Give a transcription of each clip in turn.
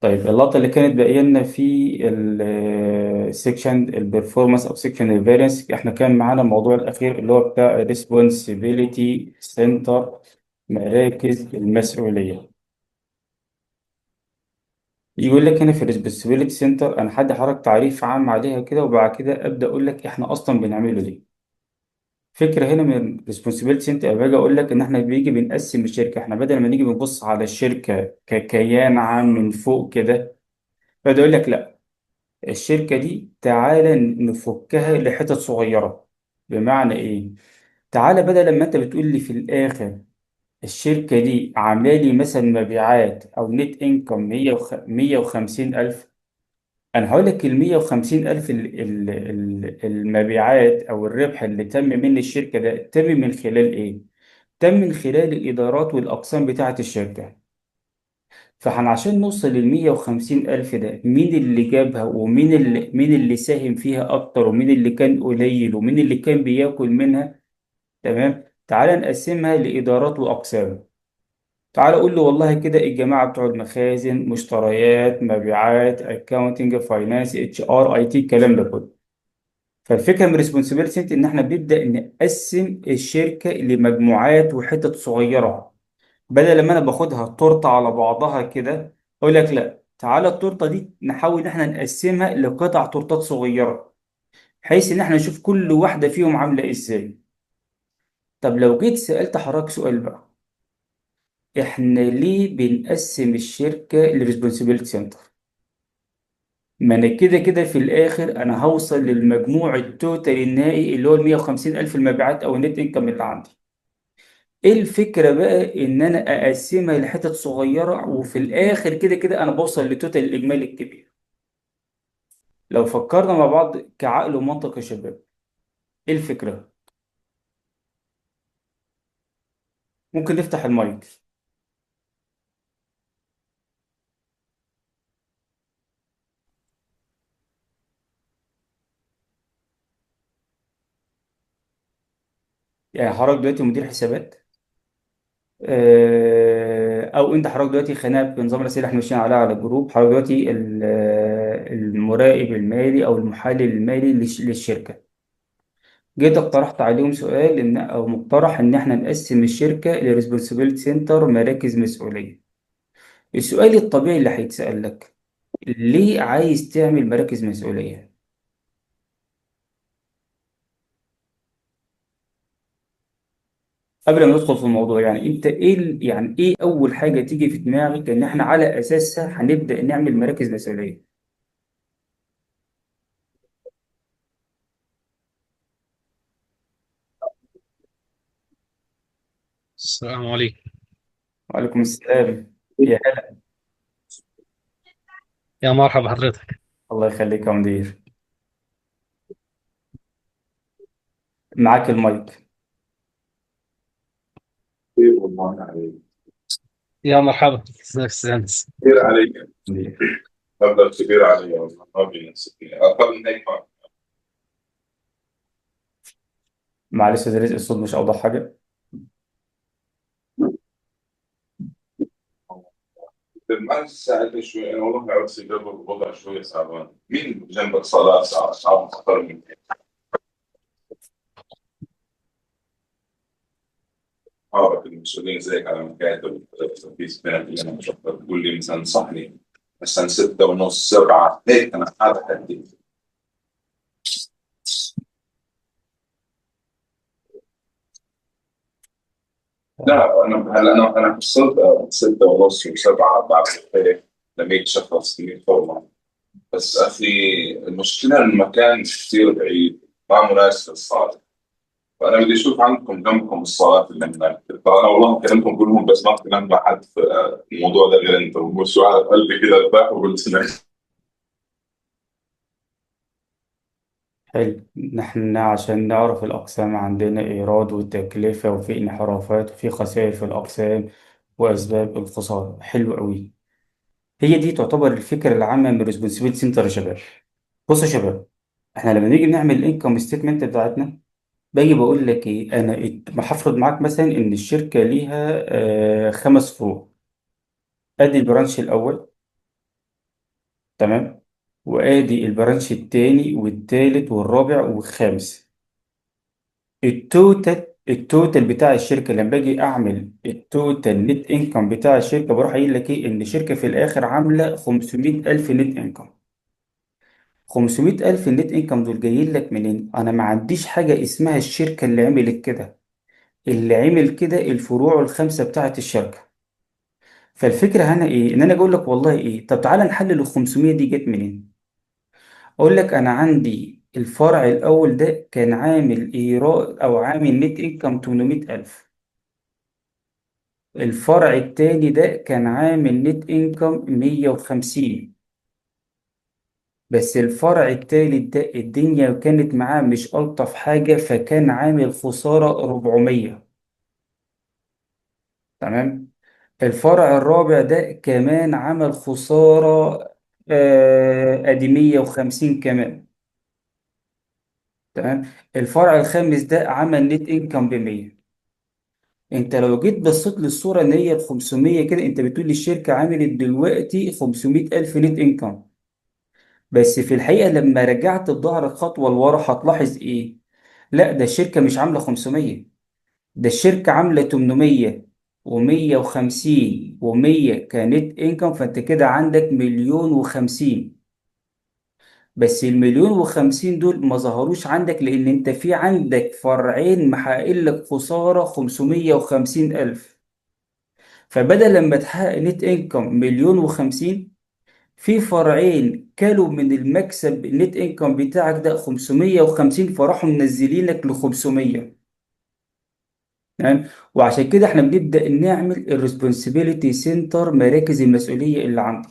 طيب اللقطة اللي كانت باقية لنا في السكشن البرفورمانس أو سكشن الفارينس، إحنا كان معانا الموضوع الأخير اللي هو بتاع responsibility center، مراكز المسؤولية. يقول لك هنا في responsibility center، أنا حد حرك تعريف عام عليها كده وبعد كده أبدأ أقول لك إحنا أصلا بنعمله ليه. فكرة هنا من responsibility center باجي أقول لك إن إحنا بيجي بنقسم الشركة، إحنا بدل ما نيجي بنبص على الشركة ككيان عام من فوق كده، بدأ أقول لك لا، الشركة دي تعالى نفكها لحتت صغيرة. بمعنى إيه؟ تعالى بدل ما أنت بتقول لي في الآخر الشركة دي عاملة لي مثلا مبيعات أو نت إنكم 150 ألف، أنا هقول لك ال 150 ألف المبيعات أو الربح اللي تم من الشركة ده تم من خلال إيه؟ تم من خلال الإدارات والأقسام بتاعة الشركة. فاحنا عشان نوصل للمية وخمسين ألف ده، مين اللي جابها مين اللي ساهم فيها أكتر ومين اللي كان قليل ومين اللي كان بياكل منها؟ تمام، تعال نقسمها لإدارات وأقسام. تعال قول له والله كده الجماعة بتوع المخازن، مشتريات، مبيعات، أكاونتنج، فاينانس، اتش ار، اي تي، الكلام ده كله. فالفكرة من ريسبونسبيلتي إن إحنا بنبدأ نقسم الشركة لمجموعات وحتت صغيرة، بدل لما انا باخدها التورته على بعضها كده. اقول لك لا، تعالى التورته دي نحاول ان احنا نقسمها لقطع تورتات صغيره، بحيث ان احنا نشوف كل واحده فيهم عامله ازاي. طب لو جيت سالت حضرتك سؤال بقى، احنا ليه بنقسم الشركه لريسبونسبيلتي سنتر؟ ما انا كده كده في الاخر انا هوصل للمجموع التوتال النهائي اللي هو ال 150 الف المبيعات او النت انكم اللي عندي. ايه الفكرة بقى ان انا اقسمها لحتت صغيرة وفي الاخر كده كده انا بوصل للتوتال الاجمالي الكبير؟ لو فكرنا مع بعض كعقل ومنطق يا شباب، ايه الفكرة؟ ممكن نفتح المايك. يعني حضرتك دلوقتي مدير حسابات، او انت حضرتك دلوقتي خلينا بنظام الاسئله اللي احنا ماشيين عليها على الجروب، حضرتك دلوقتي المراقب المالي او المحلل المالي للشركة. جيت اقترحت عليهم سؤال ان او مقترح ان احنا نقسم الشركة لريسبونسبيلتي سنتر، مراكز مسؤولية. السؤال الطبيعي اللي هيتسأل لك، ليه عايز تعمل مراكز مسؤولية؟ قبل ما ندخل في الموضوع، يعني انت ايه يعني ايه اول حاجة تيجي في دماغك ان احنا على اساسها هنبدأ نعمل مراكز مسؤولية؟ السلام عليكم. وعليكم السلام. يا هلا. يا مرحبا حضرتك. الله يخليك يا مدير، معاك المايك. كتير والله عليك. يا مرحبا، ازيك استاذ؟ كتير عليك. مدير. مبلغ كبير علي والله، ما بيناسبني اقل من هيك. معلش يا رزق، الصوت مش اوضح حاجة. ما ساعدني شوي، انا والله عاوز اجرب الوضع شوي صعبان. مين جنبك صلاة صعب اكثر من هيك؟ اعرف المسؤولين زيك على مكاتب في سنة اللي انا بشوفها تقول لي مثلا صحني مثلا 6:30 7 هيك، انا هذا حدي. لا انا هلا انا وصلت 6:30 و7 بعد هيك ل 100 شخص 100 فورمة. بس أخي المشكلة المكان كثير بعيد، ما مناسب للصلاة. فأنا بدي أشوف عندكم جنبكم الصلاة اللي هناك. أنا والله كلمتهم كلهم بس ما تكلمت مع حد في الموضوع ده غير أنت، وشو على قلبي كده ارتاح وقلت لك. حلو، نحن عشان نعرف الأقسام عندنا إيراد وتكلفة وفي انحرافات وفي خسائر في الأقسام وأسباب الخسارة. حلو قوي. هي دي تعتبر الفكرة العامة من الريسبونسبيلتي سنتر يا شباب. بصوا يا شباب، احنا لما نيجي نعمل الانكم ستيتمنت بتاعتنا، باجي بقول لك ايه، انا هفرض معاك مثلا ان الشركة ليها خمس فروع. ادي البرانش الاول، تمام. وادي البرانش التاني والتالت والرابع والخامس. التوتال بتاع الشركة، لما باجي أعمل التوتال نت إنكم بتاع الشركة، بروح قايل لك إيه؟ إن الشركة في الآخر عاملة 500 ألف نت إنكم. 500 ألف النت إنكم دول جايين لك منين؟ أنا ما عنديش حاجة اسمها الشركة اللي عملت كده. اللي عمل كده الفروع الخمسة بتاعت الشركة. فالفكرة هنا إيه؟ إن أنا أقول لك والله إيه؟ طب تعالى نحلل ال 500 دي جت منين؟ أقول لك أنا عندي الفرع الأول ده كان عامل إيراد أو عامل نت إنكم 800 ألف. الفرع التاني ده كان عامل نت إنكم 150. بس الفرع التالت ده الدنيا كانت معاه مش ألطف حاجة، فكان عامل خسارة 400. تمام. الفرع الرابع ده كمان عمل خسارة أدي 150 كمان. تمام. الفرع الخامس ده عمل نت إنكم ب 100. انت لو جيت بصيت للصورة ان هي ال 500 كده، انت بتقول لي الشركة عملت دلوقتي 500 ألف نت إنكم. بس في الحقيقة لما رجعت بظهرك خطوة لورا هتلاحظ إيه؟ لا، ده الشركة مش عاملة 500. ده الشركة عاملة 800 و150 و100 كنت إنكم. فأنت كده عندك مليون وخمسين. بس المليون وخمسين دول ما ظهروش عندك لأن أنت في عندك فرعين محقق لك خسارة 550 ألف. فبدل لما تحقق نت إنكم مليون وخمسين، في فرعين كلوا من المكسب النت انكم بتاعك ده 550، فراحوا منزلينك ل 500. تمام. وعشان كده احنا بنبدأ نعمل الريسبونسبيلتي سنتر، مراكز المسؤولية اللي عندك،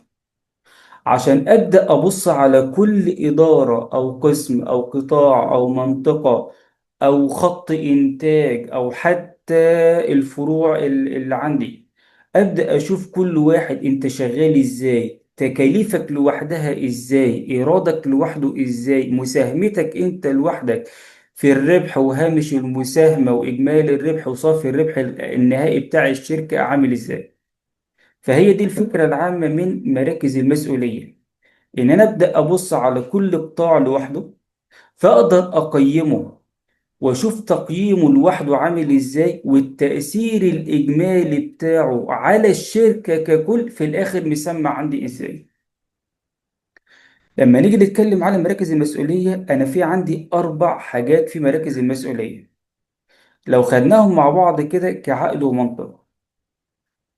عشان أبدأ أبص على كل إدارة أو قسم أو قطاع أو منطقة أو خط إنتاج أو حتى الفروع اللي عندي. أبدأ أشوف كل واحد أنت شغال إزاي، تكاليفك لوحدها إزاي، إيرادك لوحده إزاي، مساهمتك أنت لوحدك في الربح وهامش المساهمة وإجمالي الربح وصافي الربح النهائي بتاع الشركة عامل إزاي. فهي دي الفكرة العامة من مراكز المسؤولية، إن أنا أبدأ أبص على كل قطاع لوحده، فأقدر أقيمه وأشوف تقييمه لوحده عامل إزاي، والتأثير الإجمالي بتاعه على الشركة ككل في الآخر مسمى عندي إزاي. لما نيجي نتكلم على مراكز المسؤولية، أنا في عندي 4 حاجات في مراكز المسؤولية لو خدناهم مع بعض كده كعقل ومنطق.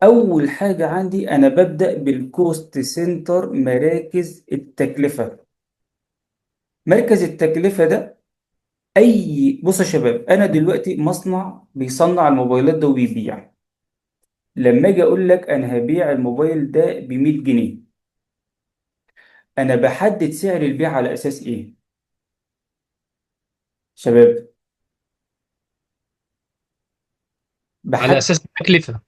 أول حاجة عندي أنا ببدأ بالكوست سنتر، مراكز التكلفة. مركز التكلفة ده بص يا شباب، انا دلوقتي مصنع بيصنع الموبايلات ده وبيبيع. لما اجي اقول لك انا هبيع الموبايل ده ب 100 جنيه، انا بحدد سعر البيع على اساس ايه شباب؟ على بحدد. أساس التكلفة.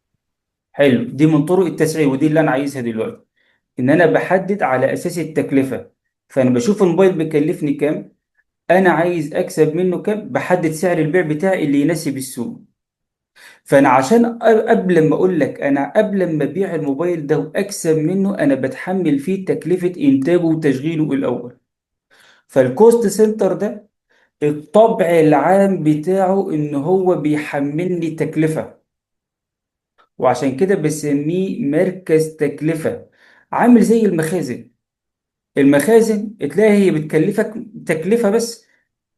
حلو، دي من طرق التسعير ودي اللي انا عايزها دلوقتي، ان انا بحدد على اساس التكلفة. فانا بشوف الموبايل بيكلفني كام، انا عايز اكسب منه كام، بحدد سعر البيع بتاعي اللي يناسب السوق. فانا عشان قبل ما اقول لك انا قبل ما ابيع الموبايل ده واكسب منه، انا بتحمل فيه تكلفة انتاجه وتشغيله الاول. فالكوست سنتر ده الطبع العام بتاعه ان هو بيحملني تكلفة، وعشان كده بسميه مركز تكلفة. عامل زي المخازن. المخازن تلاقي هي بتكلفك تكلفة بس،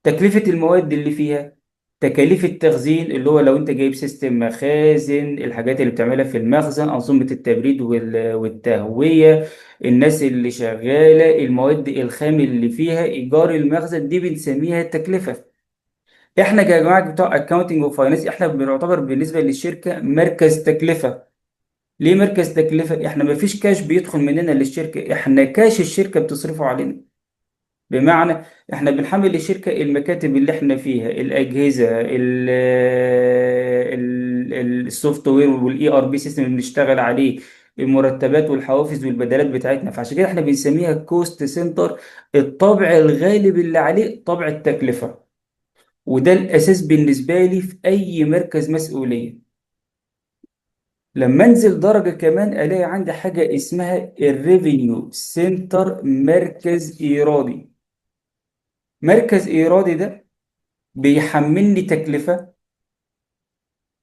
تكلفة المواد اللي فيها، تكاليف التخزين اللي هو لو انت جايب سيستم مخازن، الحاجات اللي بتعملها في المخزن، أنظمة التبريد والتهوية، الناس اللي شغالة، المواد الخام اللي فيها، إيجار المخزن، دي بنسميها تكلفة. احنا يا جماعة بتوع اكاونتنج وفاينانس احنا بنعتبر بالنسبة للشركة مركز تكلفة. ليه مركز تكلفة؟ احنا مفيش كاش بيدخل مننا للشركة، احنا كاش الشركة بتصرفه علينا. بمعنى احنا بنحمل الشركة المكاتب اللي احنا فيها، الأجهزة، السوفت وير والاي ار بي سيستم اللي بنشتغل عليه، المرتبات والحوافز والبدلات بتاعتنا. فعشان كده احنا بنسميها كوست سنتر. الطابع الغالب اللي عليه طابع التكلفة، وده الأساس بالنسبة لي في أي مركز مسؤولية. لما انزل درجة كمان الاقي عندي حاجة اسمها الريفينيو سنتر، مركز ايرادي. مركز ايرادي ده بيحملني تكلفة.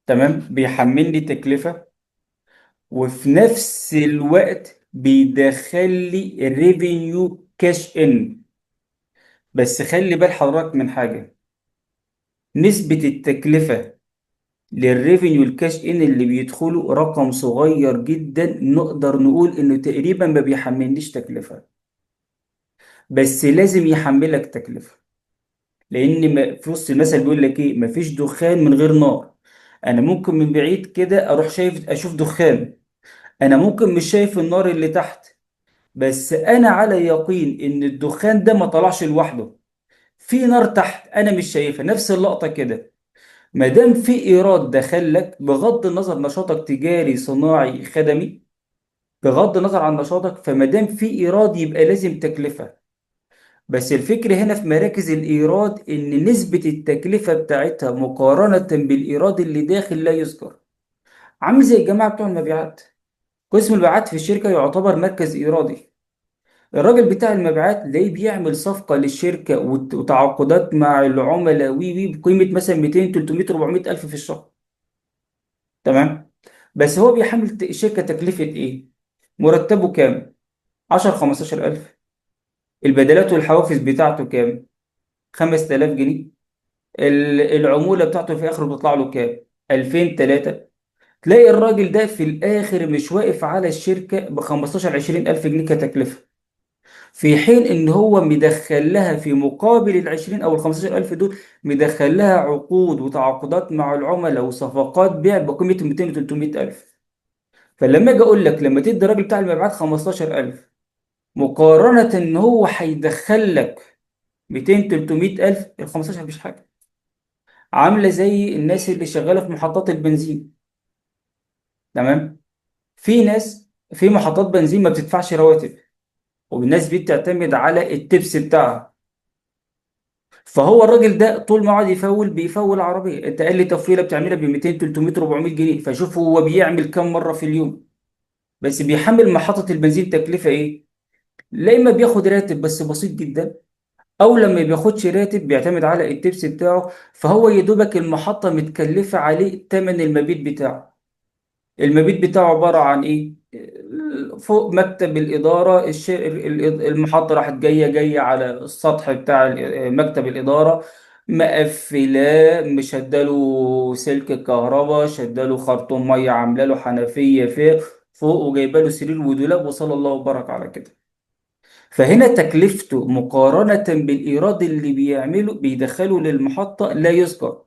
تمام، بيحملني تكلفة، وفي نفس الوقت بيدخل لي الريفينيو كاش ان. بس خلي بال حضرتك من حاجة، نسبة التكلفة للريفينيو الكاش ان اللي بيدخله رقم صغير جدا، نقدر نقول انه تقريبا ما بيحملنيش تكلفة. بس لازم يحملك تكلفة، لان في وسط المثل بيقول لك ايه، مفيش دخان من غير نار. انا ممكن من بعيد كده اروح اشوف دخان، انا ممكن مش شايف النار اللي تحت، بس انا على يقين ان الدخان ده ما طلعش لوحده، في نار تحت انا مش شايفها. نفس اللقطة كده، ما دام في ايراد دخلك، بغض النظر نشاطك تجاري صناعي خدمي، بغض النظر عن نشاطك، فما دام في ايراد يبقى لازم تكلفة. بس الفكرة هنا في مراكز الايراد ان نسبة التكلفة بتاعتها مقارنة بالايراد اللي داخل لا يذكر. عامل زي الجماعة بتوع المبيعات، قسم المبيعات في الشركة يعتبر مركز ايرادي. الراجل بتاع المبيعات تلاقيه بيعمل صفقة للشركة وتعاقدات مع العملاء وي بقيمة مثلا 200 300 400 ألف في الشهر. تمام، بس هو بيحمل الشركة تكلفة إيه؟ مرتبه كام؟ 10 15 ألف. البدلات والحوافز بتاعته كام؟ 5000 جنيه. العمولة بتاعته في آخره بتطلع له كام؟ 2000 3. تلاقي الراجل ده في الآخر مش واقف على الشركة ب 15 20 ألف جنيه كتكلفة، في حين ان هو مدخل لها في مقابل ال 20 او ال 15 الف دول، مدخل لها عقود وتعاقدات مع العملاء وصفقات بيع بقيمه 200 و 300 الف. فلما اجي اقول لك لما تدي الراجل بتاع المبيعات 15,000 مقارنه ان هو هيدخل لك 200 300 الف، ال 15 مش حاجه. عامله زي الناس اللي شغاله في محطات البنزين. تمام، في ناس في محطات بنزين ما بتدفعش رواتب، والناس دي بتعتمد على التبس بتاعها. فهو الراجل ده طول ما قعد بيفول عربيه، انت قال لي تفويله بتعملها ب 200 300 400 جنيه، فشوف هو بيعمل كام مره في اليوم. بس بيحمل محطه البنزين تكلفه ايه؟ لا اما بياخد راتب بس بسيط جدا، او لما بياخدش راتب بيعتمد على التبس بتاعه، فهو يا دوبك المحطه متكلفه عليه ثمن المبيت بتاعه. المبيت بتاعه عبارة عن إيه؟ فوق مكتب الإدارة، المحطة راحت جاية على السطح بتاع مكتب الإدارة، مقفلاه، مشدله سلك الكهرباء، شدله خرطوم مية، عامله له حنفية فوق، وجايبه له سرير ودولاب، وصلى الله وبارك على كده. فهنا تكلفته مقارنة بالإيراد اللي بيدخله للمحطة لا يذكر.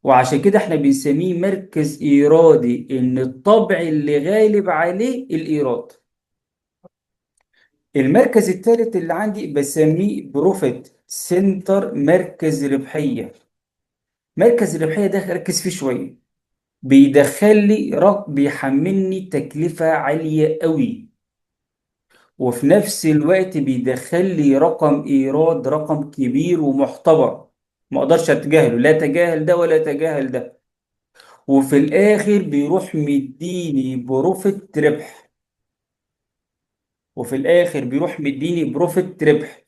وعشان كده احنا بنسميه مركز إيرادي، إن الطبع اللي غالب عليه الإيراد. المركز الثالث اللي عندي بسميه بروفيت سنتر، مركز ربحية. مركز الربحية ده ركز فيه شوية، بيدخل لي بيحملني تكلفة عالية قوي، وفي نفس الوقت بيدخل لي رقم إيراد، رقم كبير ومحتضر، ما اقدرش اتجاهله، لا اتجاهل ده ولا اتجاهل ده. وفي الاخر بيروح مديني بروفيت ربح، وفي الاخر بيروح مديني بروفيت ربح.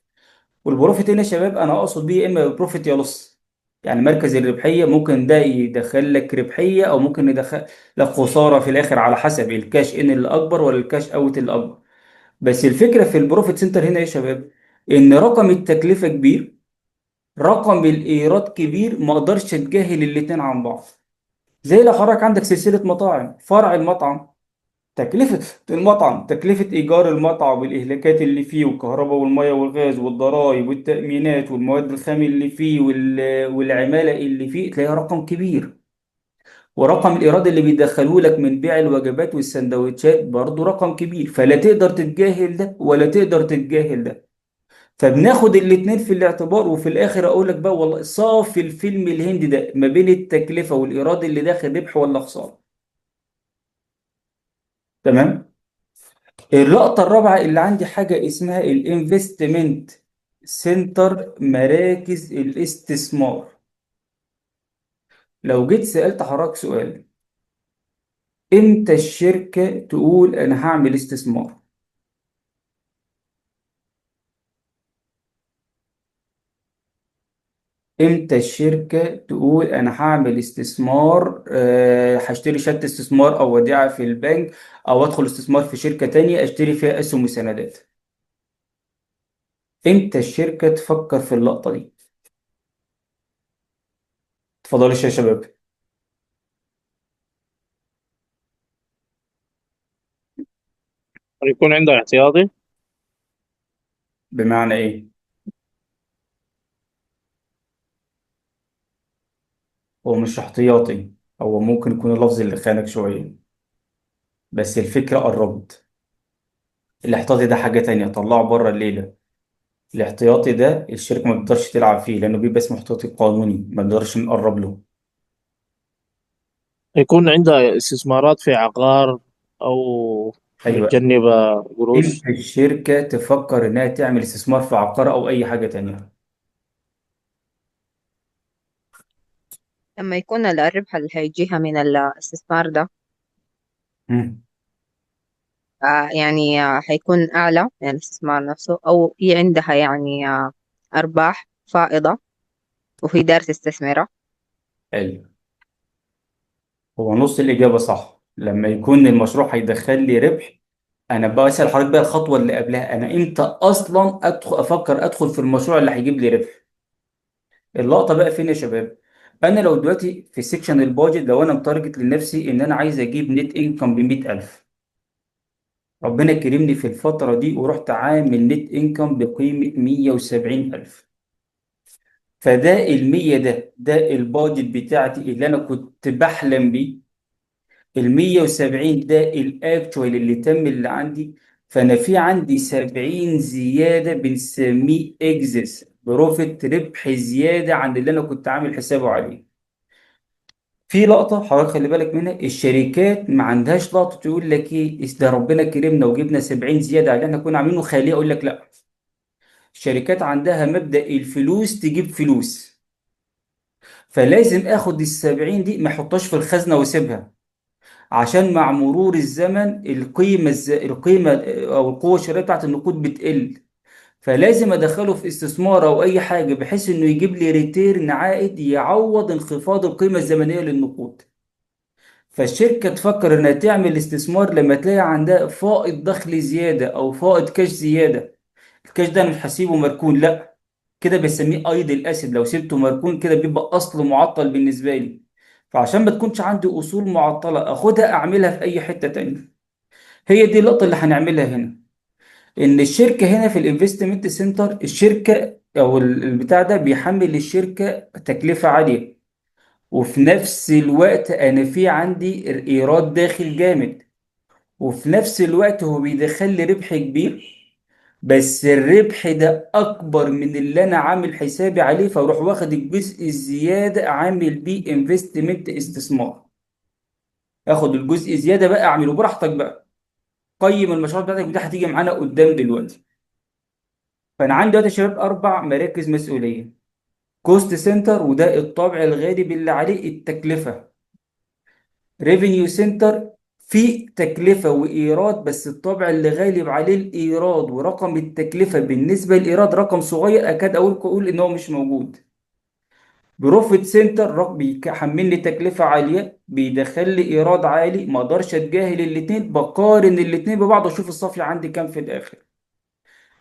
والبروفيت هنا يا شباب انا اقصد بيه اما بروفيت يا لص. يعني مركز الربحيه ممكن ده يدخل لك ربحيه، او ممكن يدخل لك خساره في الاخر، على حسب الكاش ان اللي اكبر ولا الكاش اوت اللي اكبر. بس الفكره في البروفيت سنتر هنا يا شباب، ان رقم التكلفه كبير، رقم الايراد كبير، ما اقدرش اتجاهل الاتنين عن بعض. زي لو حضرتك عندك سلسله مطاعم، فرع المطعم، تكلفة المطعم، تكلفة إيجار المطعم والإهلاكات اللي فيه، والكهرباء والمية والغاز والضرائب والتأمينات والمواد الخام اللي فيه والعمالة اللي فيه، تلاقيها رقم كبير. ورقم الإيراد اللي بيدخلوه لك من بيع الوجبات والسندوتشات برضه رقم كبير، فلا تقدر تتجاهل ده ولا تقدر تتجاهل ده. فبناخد الاتنين في الاعتبار، وفي الآخر أقول لك بقى والله صافي الفيلم الهندي ده ما بين التكلفة والإيراد اللي داخل ربح ولا خسارة. تمام. اللقطة الرابعة اللي عندي حاجة اسمها الانفستمنت سنتر، مراكز الاستثمار. لو جيت سألت حضرتك سؤال، امتى الشركة تقول انا هعمل استثمار؟ امتى الشركة تقول انا هعمل استثمار، هشتري شهادة استثمار او وديعة في البنك، او ادخل استثمار في شركة تانية اشتري فيها اسهم وسندات؟ امتى الشركة تفكر في اللقطة دي؟ اتفضلوا يا شباب. يكون عنده احتياطي. بمعنى ايه؟ هو مش احتياطي، هو ممكن يكون اللفظ اللي خانك شوية، بس الفكرة قربت. الاحتياطي ده حاجة تانية، طلعه بره الليلة. الاحتياطي ده الشركة ما بتقدرش تلعب فيه لأنه بيبقى اسمه احتياطي قانوني، ما بنقدرش نقرب له. يكون عنده استثمارات في عقار، أو أيوة. متجنبة قروش. امتى الشركة تفكر إنها تعمل استثمار في عقار أو أي حاجة تانية؟ لما يكون الربح اللي هيجيها من الاستثمار ده مم. يعني هيكون أعلى من الاستثمار نفسه، أو هي عندها يعني أرباح فائضة وهي دايرة تستثمرها. حلو. هو نص الإجابة صح. لما يكون المشروع هيدخل لي ربح، أنا بسأل حضرتك بقى الخطوة اللي قبلها، أنا إمتى أصلا أفكر أدخل في المشروع اللي هيجيب لي ربح؟ اللقطة بقى فين يا شباب؟ أنا لو دلوقتي في سيكشن البادجت، لو أنا متارجت لنفسي إن أنا عايز أجيب نت إنكم ب 100,000، ربنا كرمني في الفترة دي ورحت عامل نت إنكم بقيمة 170,000. فده المية، ده البادجت بتاعتي اللي أنا كنت بحلم بيه. المية وسبعين ده الأكتوال اللي تم اللي عندي. فأنا في عندي 70 زيادة بنسميه إكزيس بروفيت، ربح زيادة عن اللي أنا كنت عامل حسابه عليه. في لقطة حضرتك خلي بالك منها، الشركات ما عندهاش لقطة تقول لك إيه ده ربنا كرمنا وجبنا 70 زيادة على اللي إحنا كنا عاملينه خالية، أقول لك لا. الشركات عندها مبدأ الفلوس تجيب فلوس، فلازم اخد السبعين دي ما احطهاش في الخزنة واسيبها، عشان مع مرور الزمن القيمة او القوة الشرائية بتاعت النقود بتقل. فلازم ادخله في استثمار او اي حاجة بحيث انه يجيب لي ريتيرن عائد يعوض انخفاض القيمة الزمنية للنقود. فالشركة تفكر انها تعمل استثمار لما تلاقي عندها فائض دخل زيادة او فائض كاش زيادة. الكاش ده أنا مش هسيبه مركون، لا، كده بسميه ايدل اسيد. لو سبته مركون كده بيبقى اصل معطل بالنسبه لي. فعشان ما تكونش عندي اصول معطله اخدها اعملها في اي حته تانية. هي دي اللقطه اللي هنعملها هنا. ان الشركه هنا في الانفستمنت سنتر، الشركه او البتاع ده بيحمل الشركه تكلفه عاليه، وفي نفس الوقت انا في عندي ايراد داخل جامد، وفي نفس الوقت هو بيدخل لي ربح كبير، بس الربح ده اكبر من اللي انا عامل حسابي عليه، فاروح واخد الجزء الزياده اعمل بيه انفستمنت استثمار. اخد الجزء الزياده بقى اعمله براحتك بقى. قيم المشروع بتاعتك دي هتيجي معانا قدام دلوقتي. فانا عندي دلوقتي يا شباب اربع مراكز مسؤوليه. كوست سنتر، وده الطابع الغالب اللي عليه التكلفه. ريفينيو سنتر، في تكلفة وإيراد بس الطابع اللي غالب عليه الإيراد، ورقم التكلفة بالنسبة للإيراد رقم صغير أكاد أقول إن هو مش موجود. بروفيت سنتر، بيحمل لي تكلفة عالية بيدخل لي إيراد عالي، ما أقدرش أتجاهل الاتنين، بقارن الاتنين ببعض وأشوف الصافي عندي كام في الآخر.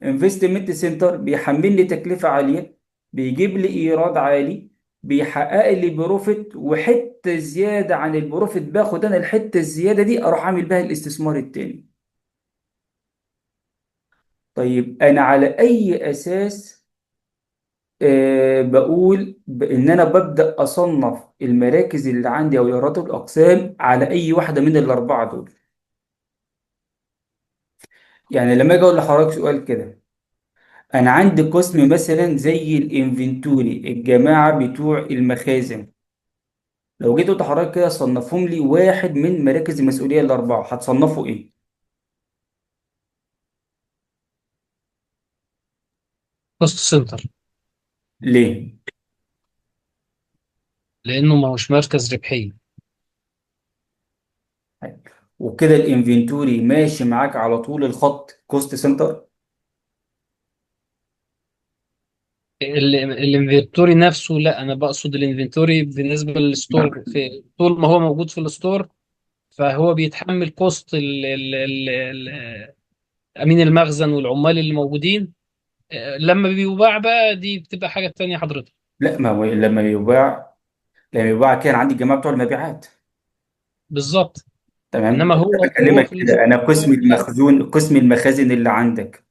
انفستمنت سنتر بيحمل لي تكلفة عالية، بيجيب لي ايراد عالي، بيحقق لي بروفيت، وحتة زيادة عن البروفيت باخد انا الحتة الزيادة دي اروح اعمل بها الاستثمار التاني. طيب انا على اي اساس بقول ان انا ببدأ اصنف المراكز اللي عندي او ايرادات الاقسام على اي واحدة من الاربعة دول؟ يعني لما اجي اقول لحضرتك سؤال كده، انا عندي قسم مثلا زي الانفنتوري، الجماعة بتوع المخازن، لو جيت قلت لحضرتك كده صنفهم لي واحد من مراكز المسؤولية الأربعة، هتصنفه إيه؟ كوست سنتر. ليه؟ لأنه ما هوش مركز ربحي. وكده الانفنتوري ماشي معاك على طول الخط كوست سنتر. الانفنتوري نفسه، لا انا بقصد الانفنتوري بالنسبه للستور، في طول ما هو موجود في الستور فهو بيتحمل كوست امين المخزن والعمال اللي موجودين. لما بيباع بقى دي بتبقى حاجه تانية حضرتك. لا، ما هو لما يباع كان عندي الجماعه بتوع المبيعات. بالظبط. تمام، انما بس انا هو بكلمك في كده، انا قسم الستور لا. المخزون، قسم المخازن اللي عندك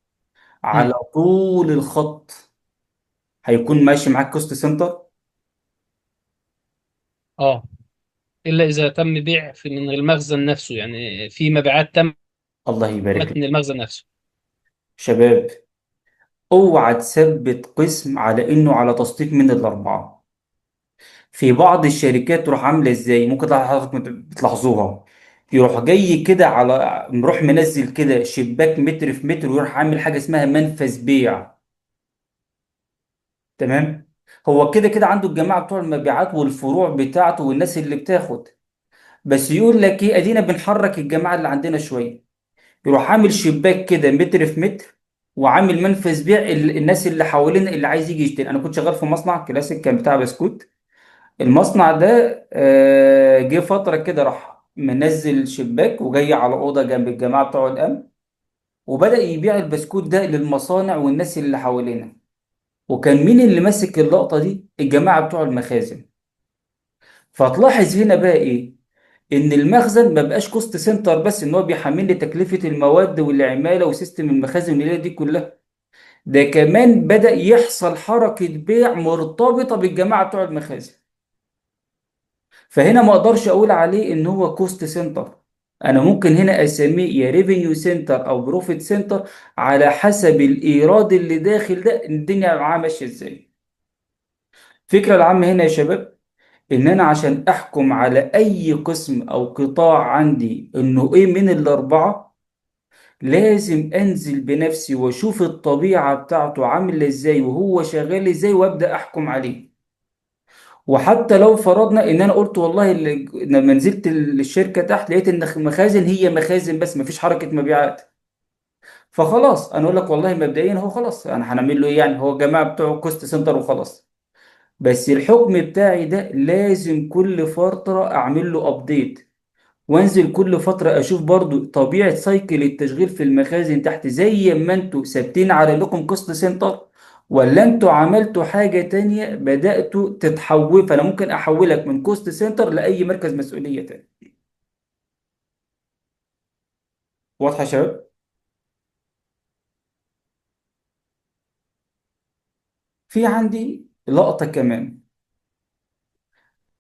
على مم. طول الخط هيكون ماشي معاك كوست سنتر. اه، الا اذا تم بيع من المخزن نفسه، يعني في مبيعات تمت الله يبارك من لك. المخزن نفسه. شباب، اوعى تثبت قسم على انه على تصنيف من الاربعه. في بعض الشركات تروح عامله ازاي، ممكن حضرتك بتلاحظوها، يروح جاي كده على نروح منزل كده شباك متر في متر، ويروح عامل حاجه اسمها منفذ بيع. تمام. هو كده كده عنده الجماعه بتوع المبيعات والفروع بتاعته والناس اللي بتاخد، بس يقول لك ايه، ادينا بنحرك الجماعه اللي عندنا شويه، يروح عامل شباك كده متر في متر، وعامل منفذ بيع الناس اللي حوالينا اللي عايز يجي يشتري. انا كنت شغال في مصنع كلاسيك كان بتاع بسكوت. المصنع ده جه فترة كده راح منزل شباك وجاي على أوضة جنب الجماعة بتوع الأمن، وبدأ يبيع البسكوت ده للمصانع والناس اللي حوالينا. وكان مين اللي ماسك اللقطة دي؟ الجماعة بتوع المخازن. فتلاحظ هنا بقى إيه؟ إن المخزن ما بقاش كوست سنتر بس، إن هو بيحمل لي تكلفة المواد والعمالة وسيستم المخازن والليلة دي كلها، ده كمان بدأ يحصل حركة بيع مرتبطة بالجماعة بتوع المخازن. فهنا ما اقدرش اقول عليه ان هو كوست سنتر، انا ممكن هنا اسميه يا ريفينيو سنتر او بروفيت سنتر، على حسب الايراد اللي داخل ده الدنيا معاه ماشيه ازاي. الفكره العامه هنا يا شباب، ان انا عشان احكم على اي قسم او قطاع عندي انه ايه من الاربعه، لازم انزل بنفسي واشوف الطبيعه بتاعته عامله ازاي وهو شغال ازاي وابدا احكم عليه. وحتى لو فرضنا ان انا قلت والله لما نزلت الشركه تحت لقيت ان المخازن هي مخازن بس مفيش حركه مبيعات، فخلاص انا اقول لك والله مبدئيا هو خلاص انا هنعمل له ايه يعني، هو جماعه بتوع كوست سنتر وخلاص. بس الحكم بتاعي ده لازم كل فتره اعمل له ابديت، وانزل كل فتره اشوف برضو طبيعه سايكل التشغيل في المخازن تحت، زي ما انتوا ثابتين على لكم كوست سنتر، ولا انتوا عملتوا حاجة تانية بدأتوا تتحول. فانا ممكن احولك من كوست سنتر لأي مركز مسؤولية تاني. واضحة يا شباب؟ في عندي لقطة كمان،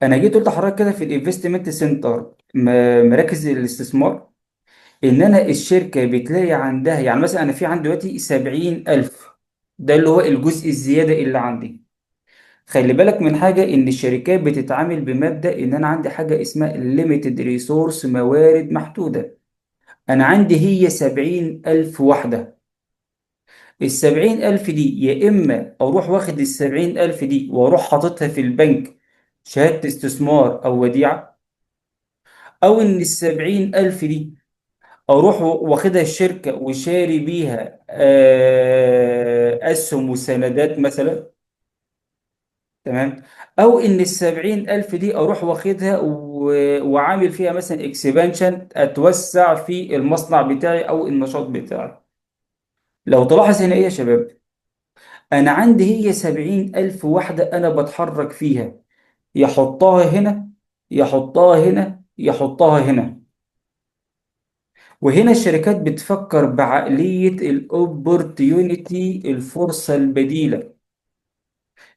انا جيت قلت لحضرتك كده في الانفستمنت سنتر مراكز الاستثمار، ان انا الشركة بتلاقي عندها يعني مثلا انا في عندي دلوقتي 70,000، ده اللي هو الجزء الزيادة اللي عندي. خلي بالك من حاجة، إن الشركات بتتعامل بمبدأ إن أنا عندي حاجة اسمها limited resource، موارد محدودة. أنا عندي هي 70,000 وحدة. ال70,000 دي يا إما أروح واخد ال70,000 دي وأروح حاططها في البنك شهادة استثمار أو وديعة، أو إن ال70,000 دي أروح واخدها الشركة وشاري بيها أسهم وسندات مثلا. تمام. او ان ال70,000 دي اروح واخدها وعامل فيها مثلا اكسبانشن، اتوسع في المصنع بتاعي او النشاط بتاعي. لو تلاحظ هنا ايه يا شباب، انا عندي هي 70,000 وحدة انا بتحرك فيها، يحطها هنا يحطها هنا يحطها هنا. وهنا الشركات بتفكر بعقلية الاوبورتيونيتي، الفرصة البديلة،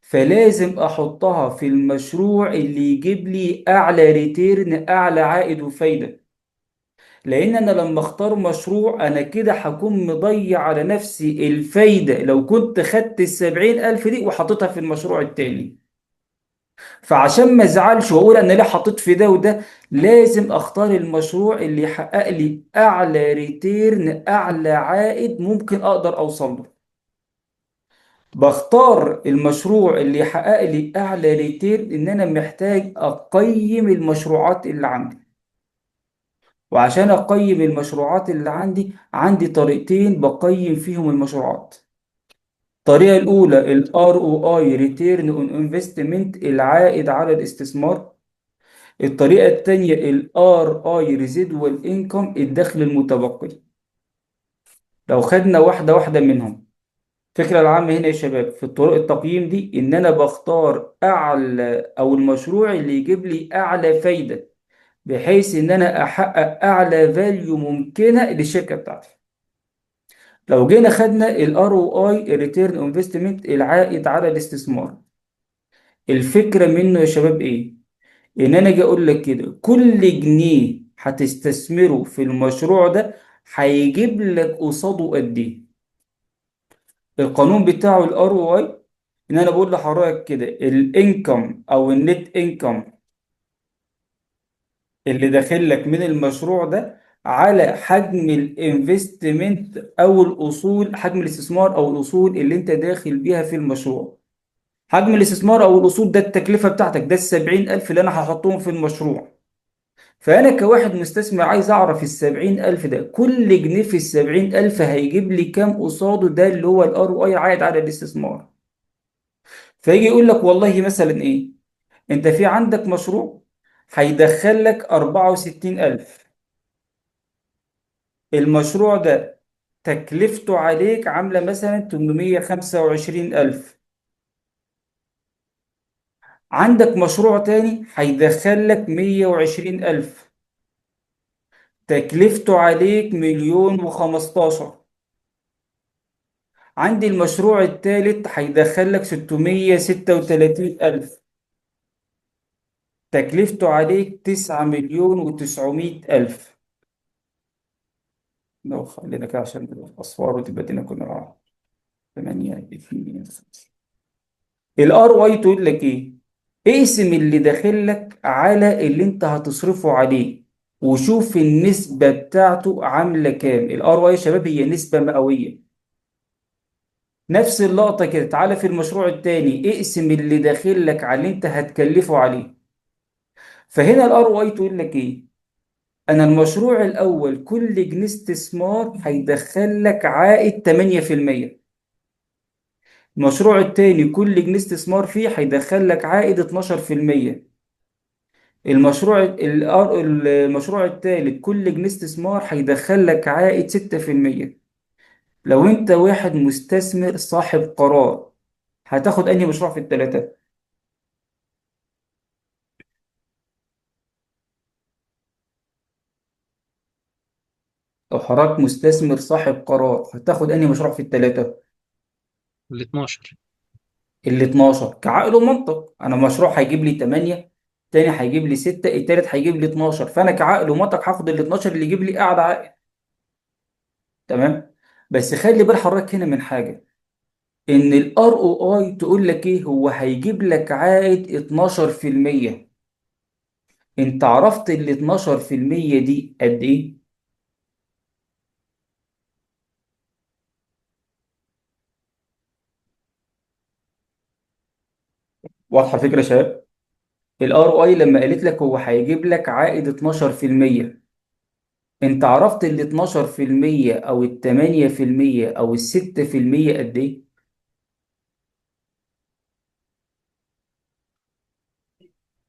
فلازم احطها في المشروع اللي يجيب لي اعلى ريتيرن، اعلى عائد وفايدة. لان انا لما اختار مشروع انا كده هكون مضيع على نفسي الفايدة لو كنت خدت ال70,000 دي وحطيتها في المشروع التاني. فعشان ما ازعلش واقول انا ليه حطيت في ده وده، لازم اختار المشروع اللي يحقق لي اعلى ريتيرن، اعلى عائد ممكن اقدر اوصل له. بختار المشروع اللي يحقق لي اعلى ريتيرن، ان انا محتاج اقيم المشروعات اللي عندي وعشان أقيم المشروعات اللي عندي طريقتين بقيم فيهم المشروعات. الطريقة الأولى ال ROI Return on Investment، العائد على الاستثمار. الطريقة التانية ال RI Residual Income، الدخل المتبقي. لو خدنا واحدة واحدة منهم، الفكرة العامة هنا يا شباب في طرق التقييم دي إن أنا بختار أعلى أو المشروع اللي يجيب لي أعلى فايدة، بحيث إن أنا أحقق أعلى فاليو ممكنة للشركة بتاعتي. لو جينا خدنا ال ROI Return on Investment، العائد على الاستثمار، الفكرة منه يا شباب إيه؟ إن أنا أجي أقول لك كده كل جنيه هتستثمره في المشروع ده هيجيب لك قصاده قد إيه؟ القانون بتاعه ال ROI ان انا بقول لحضرتك كده الانكم او النت انكم اللي داخل لك من المشروع ده على حجم الانفستمنت او الاصول، حجم الاستثمار او الاصول اللي انت داخل بيها في المشروع. حجم الاستثمار او الاصول ده التكلفة بتاعتك، ده ال70,000 اللي انا هحطهم في المشروع. فانا كواحد مستثمر عايز اعرف ال70,000 ده كل جنيه في ال70,000 هيجيب لي كام قصاده، ده اللي هو الار او اي عائد على الاستثمار. فيجي يقول لك والله مثلا ايه، انت في عندك مشروع هيدخل لك 64,000. المشروع ده تكلفته عليك عاملة مثلا 825,000. عندك مشروع تاني هيدخل لك 120,000، تكلفته عليك 1,015,000. عندي المشروع التالت هيدخل لك 636,000، تكلفته عليك 9,900,000. لو خلينا كده عشان الأصفار وتبقى الدنيا كلها مع بعض. 8 2 5. الار واي تقول لك ايه؟ اقسم اللي داخل لك على اللي انت هتصرفه عليه، وشوف النسبة بتاعته عاملة كام. الار واي يا شباب هي نسبة مئوية. نفس اللقطة كده، تعالى في المشروع التاني اقسم اللي داخل لك على اللي انت هتكلفه عليه. فهنا الار واي تقول لك ايه؟ انا المشروع الاول كل جنيه استثمار هيدخل لك عائد 8%. المشروع التاني كل جنيه استثمار فيه هيدخل لك عائد 12%. المشروع التالت كل جنيه استثمار هيدخل لك عائد 6%. لو انت واحد مستثمر صاحب قرار، هتاخد انهي مشروع في التلاتة؟ لو حضرتك مستثمر صاحب قرار هتاخد انهي مشروع في التلاتة؟ ال 12. ال 12 كعقل ومنطق. انا مشروع هيجيب لي 8، تاني هيجيب لي 6، التالت هيجيب لي 12، فانا كعقل ومنطق هاخد ال 12 اللي يجيب لي اعلى عائد. تمام. بس خلي بال حضرتك هنا من حاجة، ان الار او اي تقول لك ايه، هو هيجيب لك عائد 12%. انت عرفت ال 12% دي قد ايه؟ واضحه الفكره يا شباب؟ الار او اي لما قالت لك هو هيجيب لك عائد 12%، انت عرفت ال 12% او ال 8% او ال 6% قد ايه؟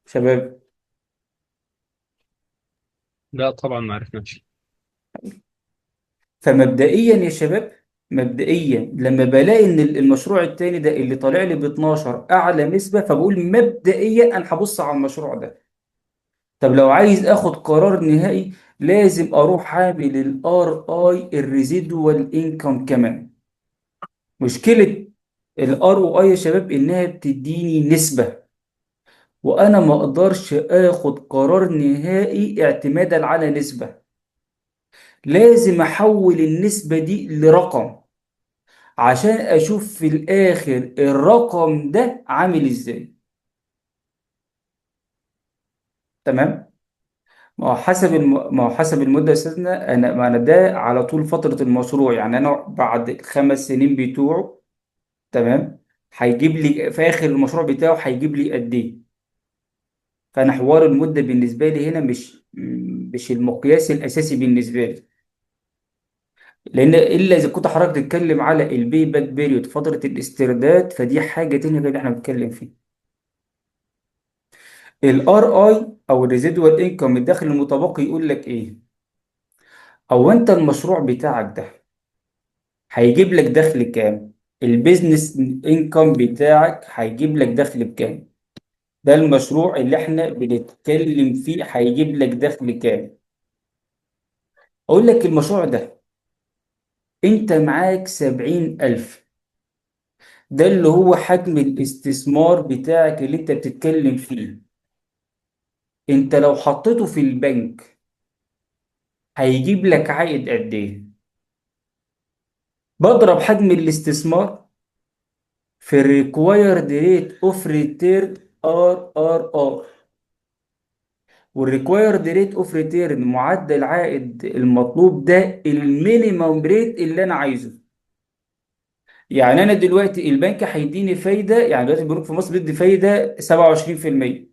شباب، لا طبعا ما عرفناش. فمبدئيا يا شباب، مبدئيا لما بلاقي ان المشروع التاني ده اللي طالع لي ب 12 اعلى نسبه، فبقول مبدئيا انا هبص على المشروع ده. طب لو عايز اخد قرار نهائي، لازم اروح اعمل الار اي الريزيدوال انكم كمان. مشكله الار او اي يا شباب انها بتديني نسبه، وانا ما اقدرش اخد قرار نهائي اعتمادا على نسبه. لازم احول النسبه دي لرقم عشان اشوف في الاخر الرقم ده عامل ازاي. تمام. ما هو حسب المده يا استاذنا. ما انا ده على طول فتره المشروع، يعني انا بعد ال5 سنين بتوعه، تمام، هيجيب لي في اخر المشروع بتاعه هيجيب لي قد ايه. فانا حوار المده بالنسبه لي هنا مش المقياس الاساسي بالنسبه لي. لان الا اذا كنت حضرتك تتكلم على البي باك بيريود، فتره الاسترداد، فدي حاجه تانية غير اللي احنا بنتكلم فيه. الار اي او الريزيدوال انكم، الدخل المتبقي، يقول لك ايه؟ او انت المشروع بتاعك ده هيجيب لك دخل كام؟ البيزنس انكم بتاعك هيجيب لك دخل بكام؟ ده المشروع اللي احنا بنتكلم فيه هيجيب لك دخل كام. اقول لك المشروع ده انت معاك 70,000، ده اللي هو حجم الاستثمار بتاعك اللي انت بتتكلم فيه. انت لو حطيته في البنك هيجيب لك عائد قد ايه؟ بضرب حجم الاستثمار في الريكوايرد ريت اوف ريتيرن، ار. والريكوايرد ريت اوف ريتيرن، معدل عائد المطلوب، ده المينيمم ريت اللي انا عايزه. يعني انا دلوقتي البنك هيديني فايده، يعني دلوقتي البنوك في مصر بيدي فايده 27%.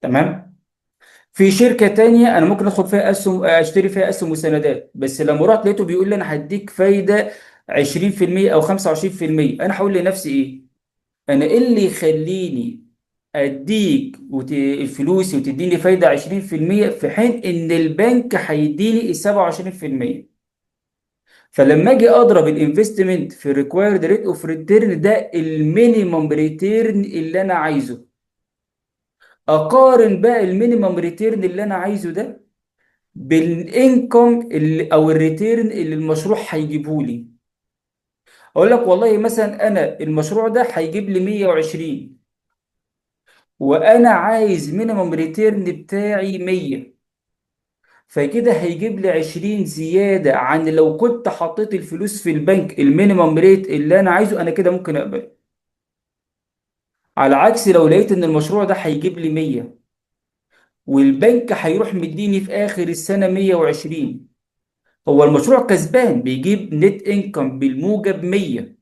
تمام. في شركه تانية انا ممكن ادخل فيها اسهم، اشتري فيها اسهم وسندات، بس لما رحت لقيته بيقول لي انا هديك فايده 20% او 25%، انا هقول لنفسي ايه؟ انا ايه اللي يخليني اديك الفلوس وتديني فايده 20% في حين ان البنك هيديني 27%؟ فلما اجي اضرب الانفستمنت في الريكوايرد ريت اوف ريتيرن، ده المينيمم ريتيرن اللي انا عايزه، اقارن بقى المينيمم ريتيرن اللي انا عايزه ده بالانكم اللي او الريتيرن اللي المشروع هيجيبه لي. اقول لك والله مثلا انا المشروع ده هيجيب لي 120، وانا عايز مينيمم ريتيرن بتاعي 100، فكده هيجيب لي 20 زيادة عن لو كنت حطيت الفلوس في البنك المينيمم ريت اللي انا عايزه، انا كده ممكن اقبل. على عكس لو لقيت ان المشروع ده هيجيب لي 100 والبنك هيروح مديني في اخر السنة 120، هو المشروع كسبان بيجيب نت انكم بالموجب 100،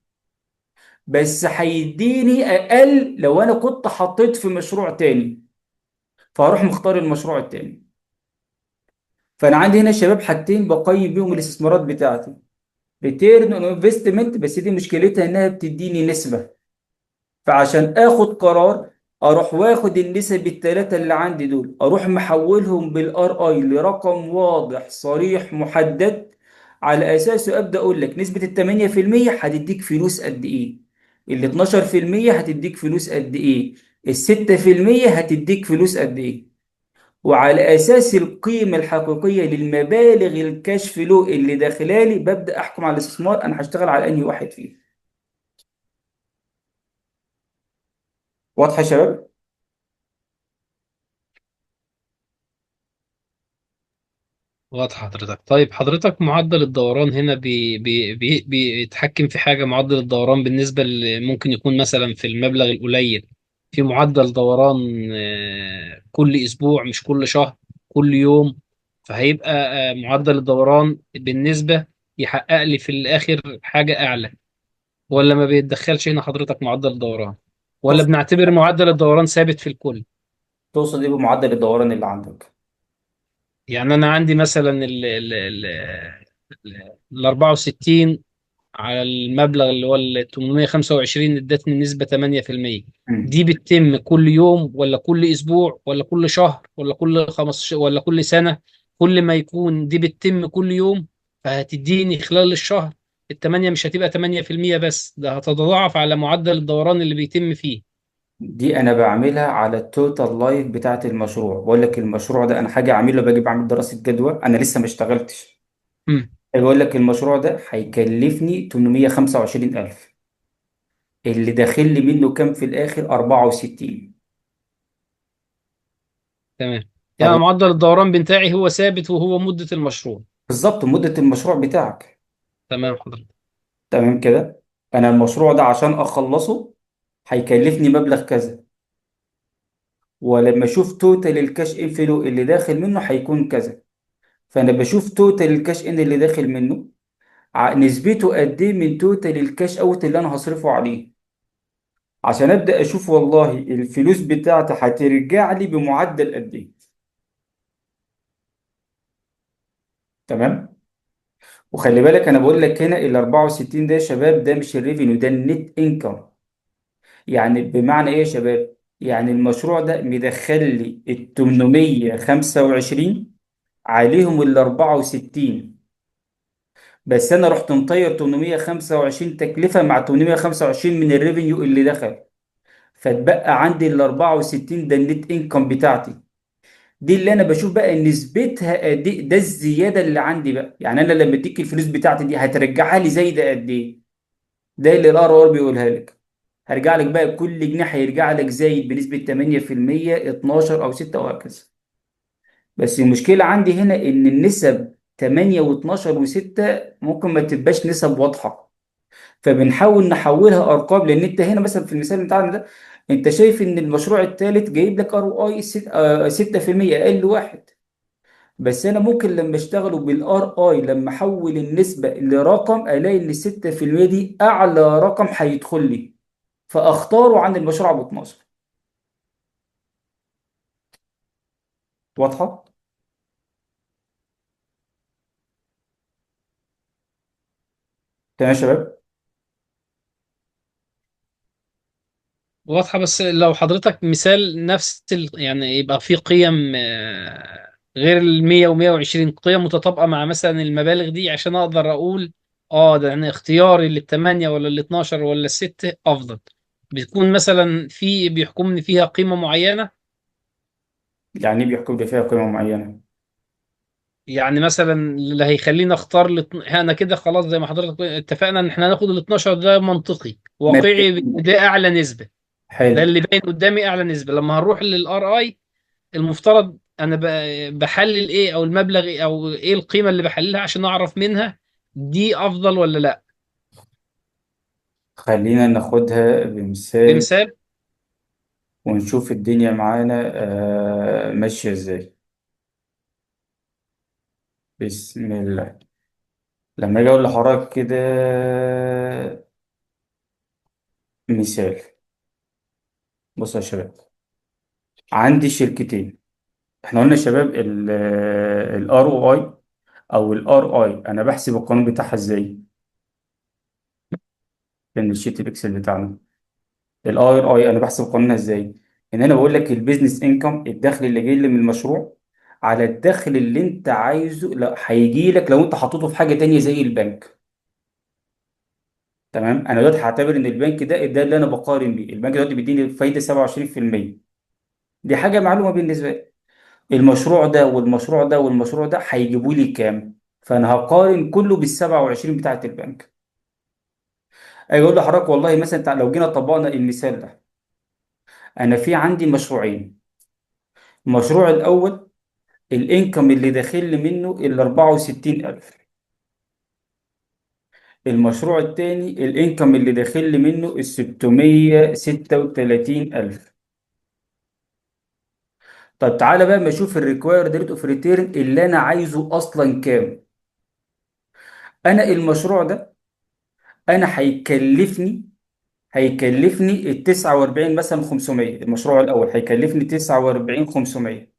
بس هيديني اقل لو انا كنت حطيت في مشروع تاني، فهروح مختار المشروع التاني. فانا عندي هنا شباب حاجتين بقيم بيهم الاستثمارات بتاعتي: ريتيرن اون انفستمنت، بس دي مشكلتها انها بتديني نسبة، فعشان اخد قرار اروح واخد النسب الثلاثه اللي عندي دول، اروح محولهم بالار اي لرقم واضح صريح محدد، على اساسه ابدا اقول لك نسبه ال 8% هتديك فلوس قد ايه، ال 12% هتديك فلوس قد ايه، ال 6% هتديك فلوس قد ايه. وعلى اساس القيمه الحقيقيه للمبالغ الكاش فلو اللي داخلالي ببدا احكم على الاستثمار، انا هشتغل على انهي واحد فيه. واضحه يا شباب؟ واضح حضرتك. طيب حضرتك معدل الدوران هنا بيتحكم في حاجة؟ معدل الدوران بالنسبة ممكن يكون مثلا في المبلغ القليل في معدل دوران كل أسبوع، مش كل شهر، كل يوم. فهيبقى معدل الدوران بالنسبة يحقق لي في الآخر حاجة أعلى، ولا ما بيتدخلش هنا حضرتك معدل الدوران؟ ولا تقصد بنعتبر معدل الدوران ثابت في الكل؟ تقصد ايه بمعدل الدوران اللي عندك؟ يعني أنا عندي مثلا ال 64 على المبلغ اللي هو ال 825 ادتني نسبة 8%. مم. دي بتتم كل يوم ولا كل اسبوع ولا كل شهر ولا كل 15 ولا كل سنة؟ كل ما يكون دي بتتم كل يوم فهتديني خلال الشهر التمانية، مش هتبقى 8% بس، ده هتتضاعف على معدل الدوران اللي بيتم فيه. دي انا بعملها على التوتال لايف بتاعت المشروع. بقول لك المشروع ده انا حاجه اعمله، باجي بعمل دراسه جدوى، انا لسه ما اشتغلتش. مم. بقول لك المشروع ده هيكلفني 825,000، اللي داخل لي منه كام في الاخر؟ 64. تمام. يعني طب معدل الدوران بتاعي هو ثابت وهو مدة المشروع. بالظبط مده المشروع بتاعك. تمام حضرتك. تمام كده. انا المشروع ده عشان اخلصه هيكلفني مبلغ كذا، ولما اشوف توتال الكاش انفلو اللي داخل منه هيكون كذا، فانا بشوف توتال الكاش ان اللي داخل منه نسبته قد ايه من توتال الكاش اوت اللي انا هصرفه عليه، عشان ابدا اشوف والله الفلوس بتاعتي هترجع لي بمعدل قد ايه. تمام. وخلي بالك انا بقول لك هنا ال 64 ده يا شباب ده مش الريفينيو، ده النت انكم. يعني بمعنى ايه يا شباب؟ يعني المشروع ده مدخل لي ال 825 عليهم ال 64، بس انا رحت مطير 825 تكلفه مع 825 من الريفينيو اللي دخل، فاتبقى عندي ال 64 ده النت انكم بتاعتي. دي اللي انا بشوف بقى نسبتها قد ايه، ده الزياده اللي عندي بقى. يعني انا لما اديك الفلوس بتاعتي دي هترجعها لي زي ده قد ايه؟ ده اللي الار ار بيقولها لك. هرجع لك بقى كل جنيه هيرجع لك زايد بنسبه 8%، 12 او 6 وهكذا. بس المشكله عندي هنا ان النسب 8 و12 و6 ممكن ما تبقاش نسب واضحه، فبنحاول نحولها ارقام. لان انت هنا مثلا في المثال بتاعنا ده انت شايف ان المشروع الثالث جايب لك ار او اي 6%، اقل واحد. بس انا ممكن لما اشتغله بالار اي، لما احول النسبه لرقم الاقي ان ال 6% دي اعلى رقم هيدخل لي، فاختاره عن المشروع ابو 12. واضحه؟ تمام يا شباب. واضحة، بس لو حضرتك مثال نفس يعني يبقى في قيم غير ال 100 و 120 قيم متطابقة مع مثلا المبالغ دي، عشان اقدر اقول اه ده يعني اختياري للثمانية ولا ال 12 ولا الستة افضل. بتكون مثلا في بيحكمني فيها قيمة معينة. يعني ايه بيحكم لي فيها قيمه معينه؟ يعني مثلا اللي هيخليني اختار انا كده خلاص زي ما حضرتك اتفقنا ان احنا هناخد ال 12، ده منطقي واقعي، مبدئيا. ده اعلى نسبة. ده حلو. اللي باين قدامي اعلى نسبة. لما هنروح للار اي المفترض انا بحلل ايه، او المبلغ إيه، او ايه القيمة اللي بحللها عشان اعرف منها دي افضل ولا لا. خلينا ناخدها بمثال بمثال. ونشوف الدنيا معانا ماشيه ازاي. بسم الله. لما اجي اقول لحضرتك كده مثال. بص يا شباب، عندي شركتين. احنا قلنا يا شباب الار او اي او الار اي انا بحسب القانون بتاعها ازاي؟ لان الشيت الاكسل بتاعنا الار اي انا بحسب قانونها ازاي؟ ان انا بقول لك البيزنس انكم، الدخل اللي جاي لي من المشروع، على الدخل اللي انت عايزه لا هيجي لك لو انت حطيته في حاجه تانية زي البنك. تمام. انا دلوقتي هعتبر ان البنك ده اللي انا بقارن بيه. البنك دلوقتي بيديني فايده 27%، دي حاجه معلومه بالنسبه لي. المشروع ده والمشروع ده والمشروع ده هيجيبوا لي كام؟ فانا هقارن كله بال 27 بتاعت البنك. اجي اقول لحضرتك والله مثلا لو جينا طبقنا المثال ده، انا في عندي مشروعين. المشروع الاول الانكم اللي داخل لي منه ال 64,000. المشروع التاني الانكم اللي داخل لي منه ال 636,000. طب تعالى بقى ما اشوف الريكوايرد ريت اوف ريتيرن اللي انا عايزه اصلا كام. انا المشروع ده انا هيكلفني ال 49 مثلا 500. المشروع الاول هيكلفني 49,500،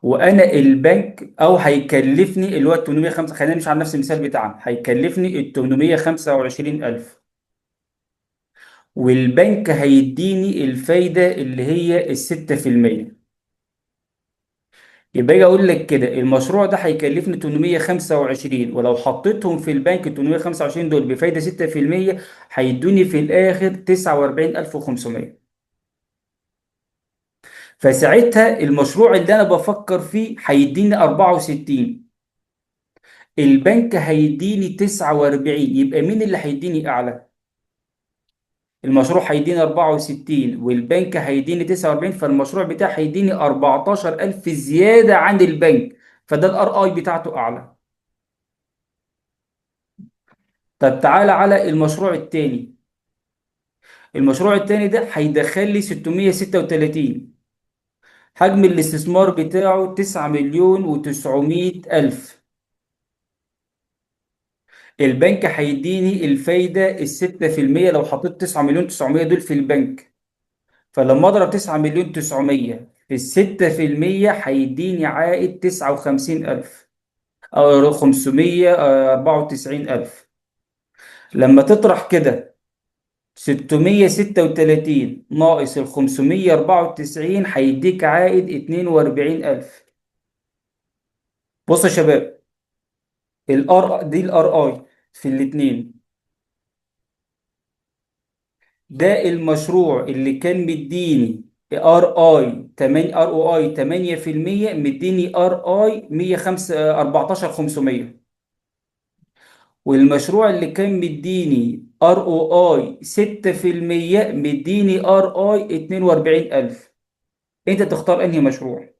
وانا البنك او هيكلفني اللي هو ال 805. خلينا نمشي على نفس المثال بتاعنا، هيكلفني ال 825,000، والبنك هيديني الفايدة اللي هي ال6%. يبقى اجي اقول لك كده المشروع ده هيكلفني 825، ولو حطيتهم في البنك ال 825 دول بفايدة 6% هيدوني في الآخر 49,500. فساعتها المشروع اللي أنا بفكر فيه هيديني 64، البنك هيديني 49. يبقى مين اللي هيديني أعلى؟ المشروع هيديني 64 والبنك هيديني 49، فالمشروع بتاعي هيديني 14,000 زيادة عن البنك، فده الار اي بتاعته أعلى. طب تعالى على المشروع التاني. المشروع التاني ده هيدخل لي 636، حجم الاستثمار بتاعه 9,900,000 ألف. البنك هيديني الفايدة ال6%. لو حطيت 9,900,000 دول في البنك، فلما اضرب 9,900,000 في ال6% هيديني عائد 59,000. أو 594,000. لما تطرح كده 636 ناقص ال 594 هيديك عائد 42,000. بص يا شباب، الار اي في الاتنين، ده المشروع اللي كان مديني ار اي 8 ار او اي 8%، مديني ار اي 105 14,500. والمشروع اللي كان مديني ار او اي 6% مديني ار اي 42,000. انت تختار انهي مشروع؟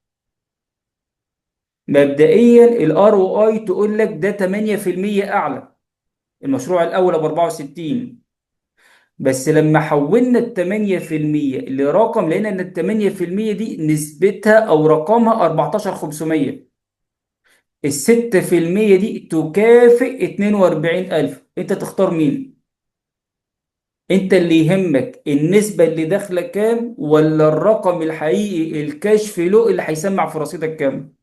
مبدئيا الار او اي تقول لك ده 8% اعلى، المشروع الاول ب 64. بس لما حولنا ال 8% لرقم، لقينا ان ال 8% دي نسبتها او رقمها 14,500. ال 6% دي تكافئ 42,000. انت تختار مين؟ انت اللي يهمك النسبة اللي داخلة كام، ولا الرقم الحقيقي الكاش فلو اللي هيسمع في رصيدك كام؟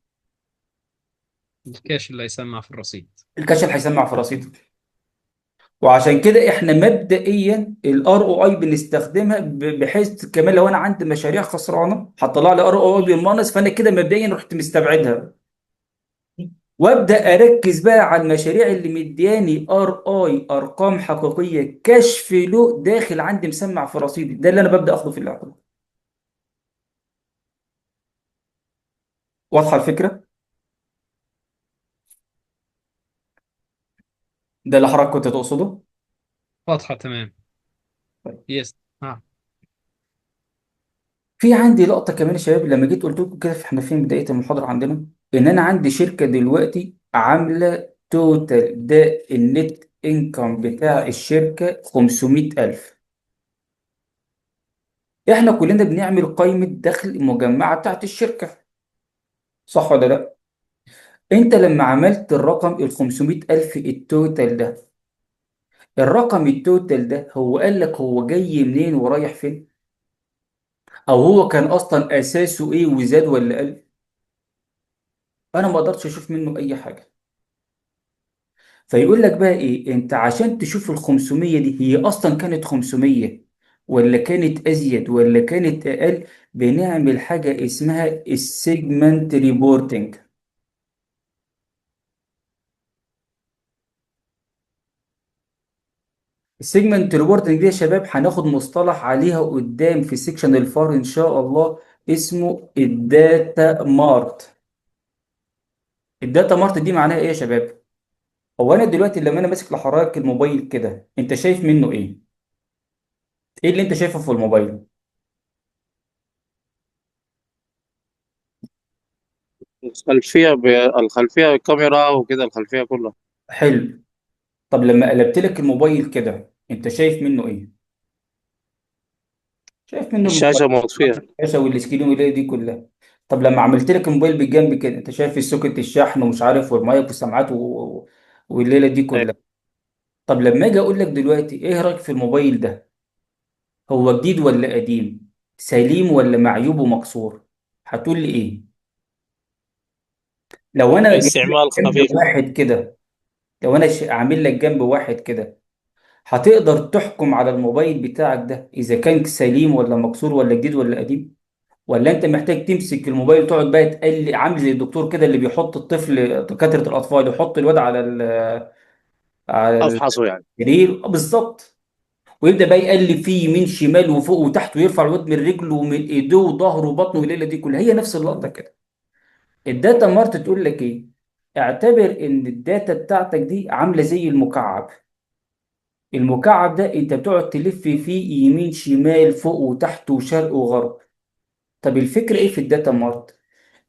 الكاش اللي هيسمع في الرصيد. الكاش اللي هيسمع في رصيدك. وعشان كده احنا مبدئيا الار او اي بنستخدمها بحيث كمان لو انا عندي مشاريع خسرانه هتطلع لي ار او اي بالماينس، فانا كده مبدئيا رحت مستبعدها، وابدا اركز بقى على المشاريع اللي مدياني ار اي ارقام حقيقيه كاش فلو داخل عندي مسمع في رصيدي. ده اللي انا ببدا اخده في الاعتبار. واضحه الفكره؟ ده اللي حضرتك كنت تقصده؟ واضحة تمام. يس. ها. في عندي لقطة كمان يا شباب، لما جيت قلت لكم كده في احنا فين بداية المحاضرة عندنا، إن أنا عندي شركة دلوقتي عاملة توتال، ده النت إنكم بتاع الشركة 500,000. إحنا كلنا بنعمل قائمة دخل مجمعة بتاعت الشركة، صح ولا لأ؟ أنت لما عملت الرقم ال 500,000 التوتال ده، الرقم التوتال ده هو قال لك هو جاي منين ورايح فين؟ أو هو كان أصلا أساسه إيه وزاد ولا قل؟ أنا ما أقدرش أشوف منه أي حاجة. فيقول لك بقى ايه، انت عشان تشوف ال 500 دي هي اصلا كانت 500 ولا كانت ازيد ولا كانت اقل، بنعمل حاجه اسمها السيجمنت ريبورتنج. السيجمنت ريبورتنج دي يا شباب هناخد مصطلح عليها قدام في سيكشن الفار ان شاء الله، اسمه الداتا مارت. الداتا مارت دي معناها ايه يا شباب؟ هو انا دلوقتي لما انا ماسك لحضرتك الموبايل كده، انت شايف منه ايه؟ ايه اللي انت شايفه في الموبايل؟ الخلفية كاميرا وكده، الخلفية كلها. حلو. طب لما قلبت لك الموبايل كده، انت شايف منه ايه؟ شايف منه الشاشة الموبايل، مطفية. الشاشه والسكرين والليله دي كلها. طب لما عملت لك الموبايل بالجنب كده، انت شايف السوكت الشحن ومش عارف والمايك والسماعات والليله دي كلها. طب لما اجي اقول لك دلوقتي ايه رايك في الموبايل ده، هو جديد ولا قديم، سليم ولا معيوب ومكسور، هتقول لي ايه؟ لو انا جايب لك استعمال جنب خفيف. واحد كده، لو انا عامل لك جنب واحد كده، هتقدر تحكم على الموبايل بتاعك ده إذا كان سليم ولا مكسور ولا جديد ولا قديم؟ ولا أنت محتاج تمسك الموبايل وتقعد بقى تقلي، عامل زي الدكتور كده اللي بيحط الطفل، دكاترة الأطفال يحط الواد على على أفحصه يعني. السرير بالظبط، ويبدأ بقى يقلب فيه يمين شمال وفوق وتحت، ويرفع الواد من رجله ومن إيديه وظهره وبطنه والليلة دي كلها. هي نفس اللقطة كده. الداتا مارت تقول لك إيه؟ اعتبر إن الداتا بتاعتك دي عاملة زي المكعب. المكعب ده انت بتقعد تلف فيه يمين شمال فوق وتحت وشرق وغرب. طب الفكرة ايه في الداتا مارت؟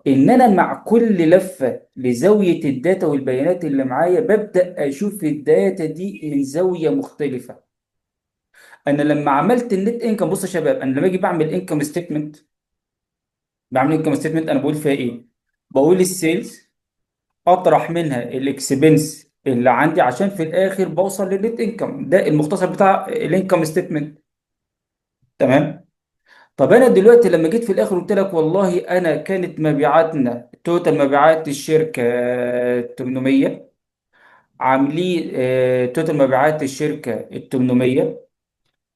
ان انا مع كل لفة لزاوية الداتا والبيانات اللي معايا ببدأ اشوف الداتا دي من زاوية مختلفة. انا لما عملت النت انكم، بص يا شباب، انا لما اجي بعمل انكم ستيتمنت، بعمل انكم ستيتمنت انا بقول فيها ايه؟ بقول السيلز، اطرح منها الاكسبنس اللي عندي، عشان في الاخر بوصل للنت انكم. ده المختصر بتاع الانكم ستيتمنت. تمام. طب انا دلوقتي لما جيت في الاخر قلت لك والله انا كانت مبيعاتنا توتال مبيعات الشركه 800، عاملين توتال مبيعات الشركه ال 800،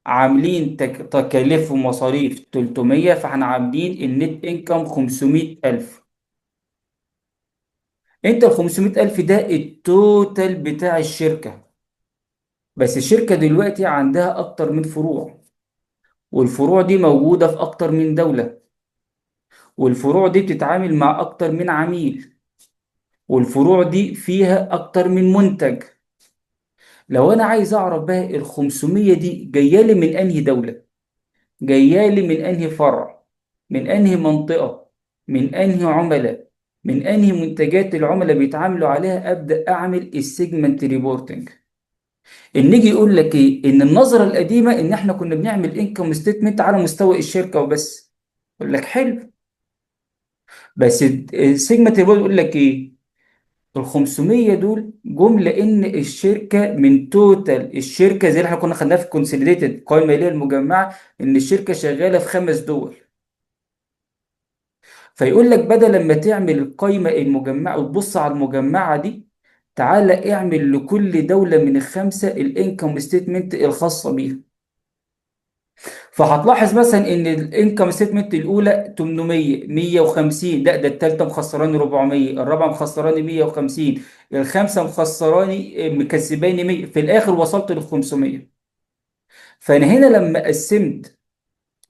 عاملين تكاليف ومصاريف 300، فاحنا عاملين النت انكم 500,000. انت ال 500,000 ده التوتال بتاع الشركه. بس الشركه دلوقتي عندها اكتر من فروع، والفروع دي موجوده في اكتر من دوله، والفروع دي بتتعامل مع اكتر من عميل، والفروع دي فيها اكتر من منتج. لو انا عايز اعرف بقى ال 500 دي جايه لي من انهي دولة، جايه لي من انهي فرع، من انهي منطقة، من انهي عملاء، من انهي منتجات العملاء بيتعاملوا عليها، ابدا اعمل السيجمنت ريبورتنج. ان نيجي يقول لك ايه، ان النظرة القديمة ان احنا كنا بنعمل انكم ستيتمنت على مستوى الشركة وبس. يقول لك حلو، بس السيجمنت ريبورت يقول لك ايه، ال 500 دول جم لان الشركه من توتال الشركه زي اللي احنا كنا خدناها في الكونسوليديتد القائمه الماليه المجمعه، ان الشركه شغاله في 5 دول. فيقول لك بدل ما تعمل القائمه المجمعه وتبص على المجمعه دي، تعالى اعمل لكل دوله من الخمسه الانكم ستيتمنت الخاصه بيها. فهتلاحظ مثلا ان الانكم ستيتمنت الاولى 800 150، لا ده الثالثه مخسراني 400، الرابعه مخسراني 150، الخامسه مخسراني مكسباني 100، في الاخر وصلت ل 500. فانا هنا لما قسمت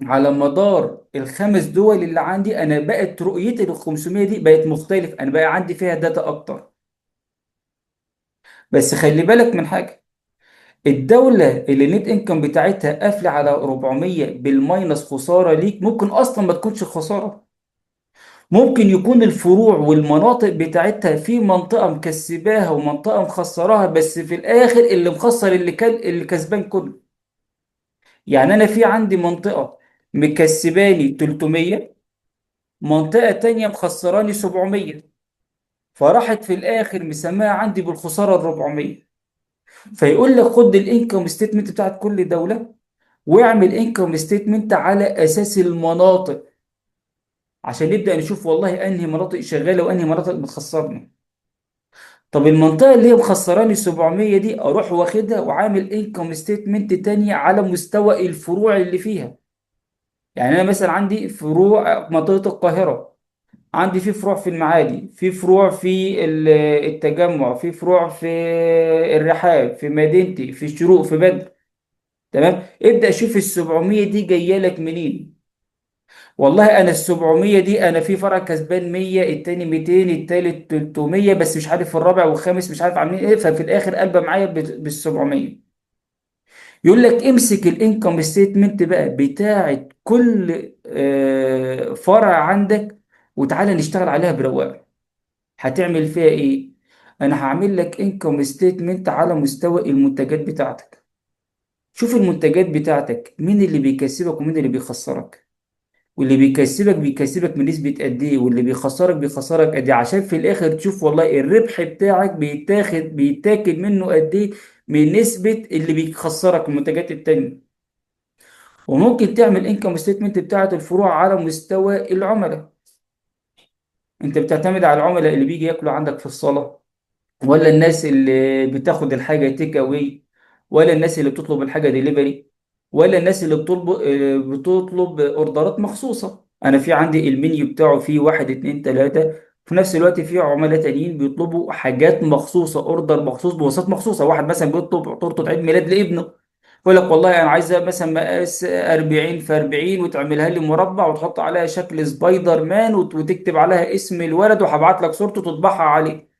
على مدار ال5 دول اللي عندي، انا بقت رؤيتي لل 500 دي بقت مختلف، انا بقى عندي فيها داتا اكتر. بس خلي بالك من حاجه، الدولة اللي النت انكم بتاعتها قافلة على 400 بالماينس خسارة ليك، ممكن أصلا ما تكونش خسارة. ممكن يكون الفروع والمناطق بتاعتها في منطقة مكسباها ومنطقة مخسراها، بس في الآخر اللي مخسر اللي كان اللي كسبان كله. يعني أنا في عندي منطقة مكسباني 300، منطقة تانية مخسراني 700، فراحت في الآخر مسماها عندي بالخسارة ال 400. فيقول لك خد الانكم ستيتمنت بتاعت كل دولة، واعمل انكم ستيتمنت على اساس المناطق، عشان نبدا نشوف والله انهي مناطق شغاله وانهي مناطق بتخسرنا. طب المنطقه اللي هي مخسراني 700 دي، اروح واخدها وعامل انكم ستيتمنت تانية على مستوى الفروع اللي فيها. يعني انا مثلا عندي فروع منطقه القاهره، عندي في فروع في المعادي، في فروع في التجمع، في فروع في الرحاب، في مدينتي، في الشروق، في بدر. تمام، ابدا شوف ال 700 دي جايه لك منين. والله انا ال 700 دي انا في فرع كسبان 100، التاني 200، التالت 300، بس مش عارف الرابع والخامس مش عارف عاملين ايه، ففي الاخر قلبه معايا بال 700. يقول لك امسك الانكم ستيتمنت بقى بتاعت كل فرع عندك، وتعالى نشتغل عليها برواقه. هتعمل فيها ايه؟ انا هعمل لك انكم ستيتمنت على مستوى المنتجات بتاعتك. شوف المنتجات بتاعتك مين اللي بيكسبك ومين اللي بيخسرك، واللي بيكسبك من نسبة قد ايه، واللي بيخسرك قد ايه، عشان في الاخر تشوف والله الربح بتاعك بيتاخد منه قد ايه من نسبة اللي بيخسرك المنتجات التانية. وممكن تعمل انكم ستيتمنت بتاعت الفروع على مستوى العملاء. انت بتعتمد على العملاء اللي بيجي ياكلوا عندك في الصالة، ولا الناس اللي بتاخد الحاجة تيك اواي، ولا الناس اللي بتطلب الحاجة ديليفري، ولا الناس اللي بتطلب اوردرات مخصوصة. انا في عندي المنيو بتاعه فيه واحد اتنين تلاتة، في نفس الوقت في عملاء تانيين بيطلبوا حاجات مخصوصة، اوردر مخصوص بواسطات مخصوصة. واحد مثلا بيطلب تورتة عيد ميلاد لابنه، يقول لك والله انا عايزها مثلا مقاس 40 في 40، وتعملها لي مربع وتحط عليها شكل سبايدر مان وتكتب عليها اسم الولد، وهبعت لك صورته تطبعها عليه.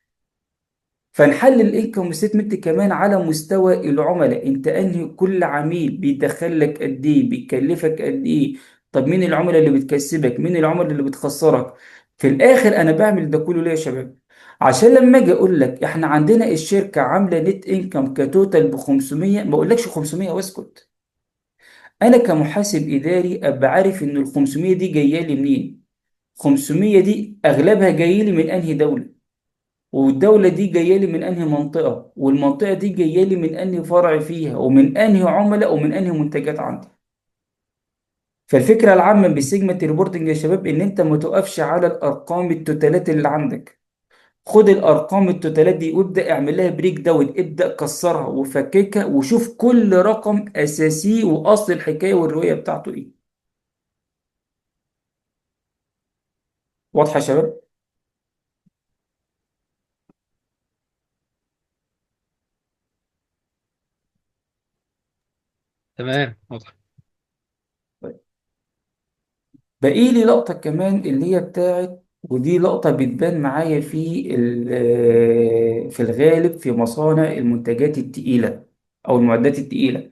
فنحلل الانكم ستمنت كمان على مستوى العملاء، انت انهي كل عميل بيدخل لك قد ايه، بيكلفك قد ايه. طب مين العملاء اللي بتكسبك، مين العملاء اللي بتخسرك. في الاخر انا بعمل ده كله ليه يا شباب؟ عشان لما اجي اقول لك احنا عندنا الشركه عامله نت انكم كتوتال ب 500، ما اقولكش 500 واسكت. انا كمحاسب اداري ابقى عارف ان ال 500 دي جايه لي منين. 500 دي اغلبها جاي لي من انهي دوله، والدولة دي جاية لي من أنهي منطقة، والمنطقة دي جاية لي من أنهي فرع فيها، ومن أنهي عملاء، ومن أنهي منتجات عندي. فالفكره العامه بسيجمنت ريبورتنج يا شباب ان انت ما تقفش على الارقام التوتالات اللي عندك. خد الارقام التوتالات دي وابدا اعمل لها بريك داون، ابدا كسرها وفككها وشوف كل رقم اساسي واصل الحكايه والروايه بتاعته ايه. واضحه يا شباب؟ تمام، واضح. طيب. باقي لي لقطه كمان اللي هي بتاعت، ودي لقطه بتبان معايا في الغالب في مصانع المنتجات التقيله او المعدات التقيله،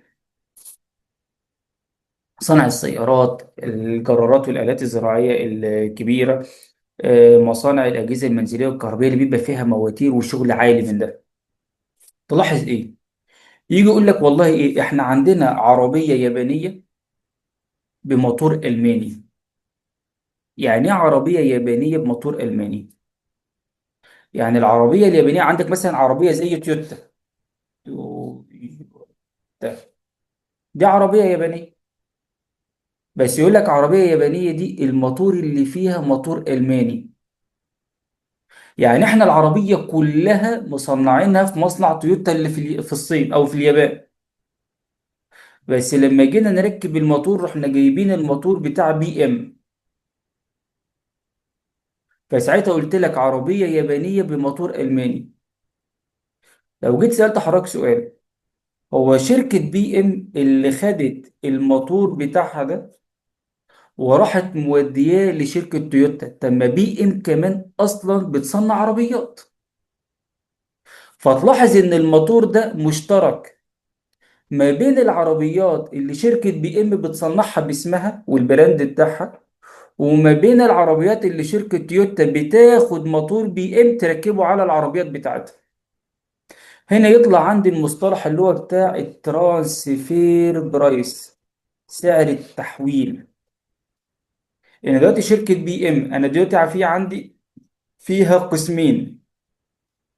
صنع السيارات، الجرارات والآلات الزراعية الكبيرة، مصانع الأجهزة المنزلية والكهربائية اللي بيبقى فيها مواتير وشغل عالي من ده. تلاحظ إيه؟ يجي يقول لك والله إيه، إحنا عندنا عربية يابانية بموتور ألماني. يعني إيه عربية يابانية بموتور ألماني؟ يعني العربية اليابانية عندك مثلا عربية زي تويوتا، دي عربية يابانية، بس يقول لك عربية يابانية دي الموتور اللي فيها موتور ألماني. يعني احنا العربية كلها مصنعينها في مصنع تويوتا اللي في الصين او في اليابان، بس لما جينا نركب الموتور رحنا جايبين الموتور بتاع بي ام. فساعتها قلت لك عربية يابانية بموتور ألماني. لو جيت سألت حضرتك سؤال، هو شركة بي ام اللي خدت الموتور بتاعها ده وراحت مودياه لشركة تويوتا، طب ما بي ام كمان اصلا بتصنع عربيات. فتلاحظ ان الموتور ده مشترك ما بين العربيات اللي شركة بي ام بتصنعها باسمها والبراند بتاعها، وما بين العربيات اللي شركة تويوتا بتاخد موتور بي ام تركبه على العربيات بتاعتها. هنا يطلع عندي المصطلح اللي هو بتاع الترانسفير برايس، سعر التحويل. يعني دلوقتي شركة بي ام انا دلوقتي في عندي فيها قسمين،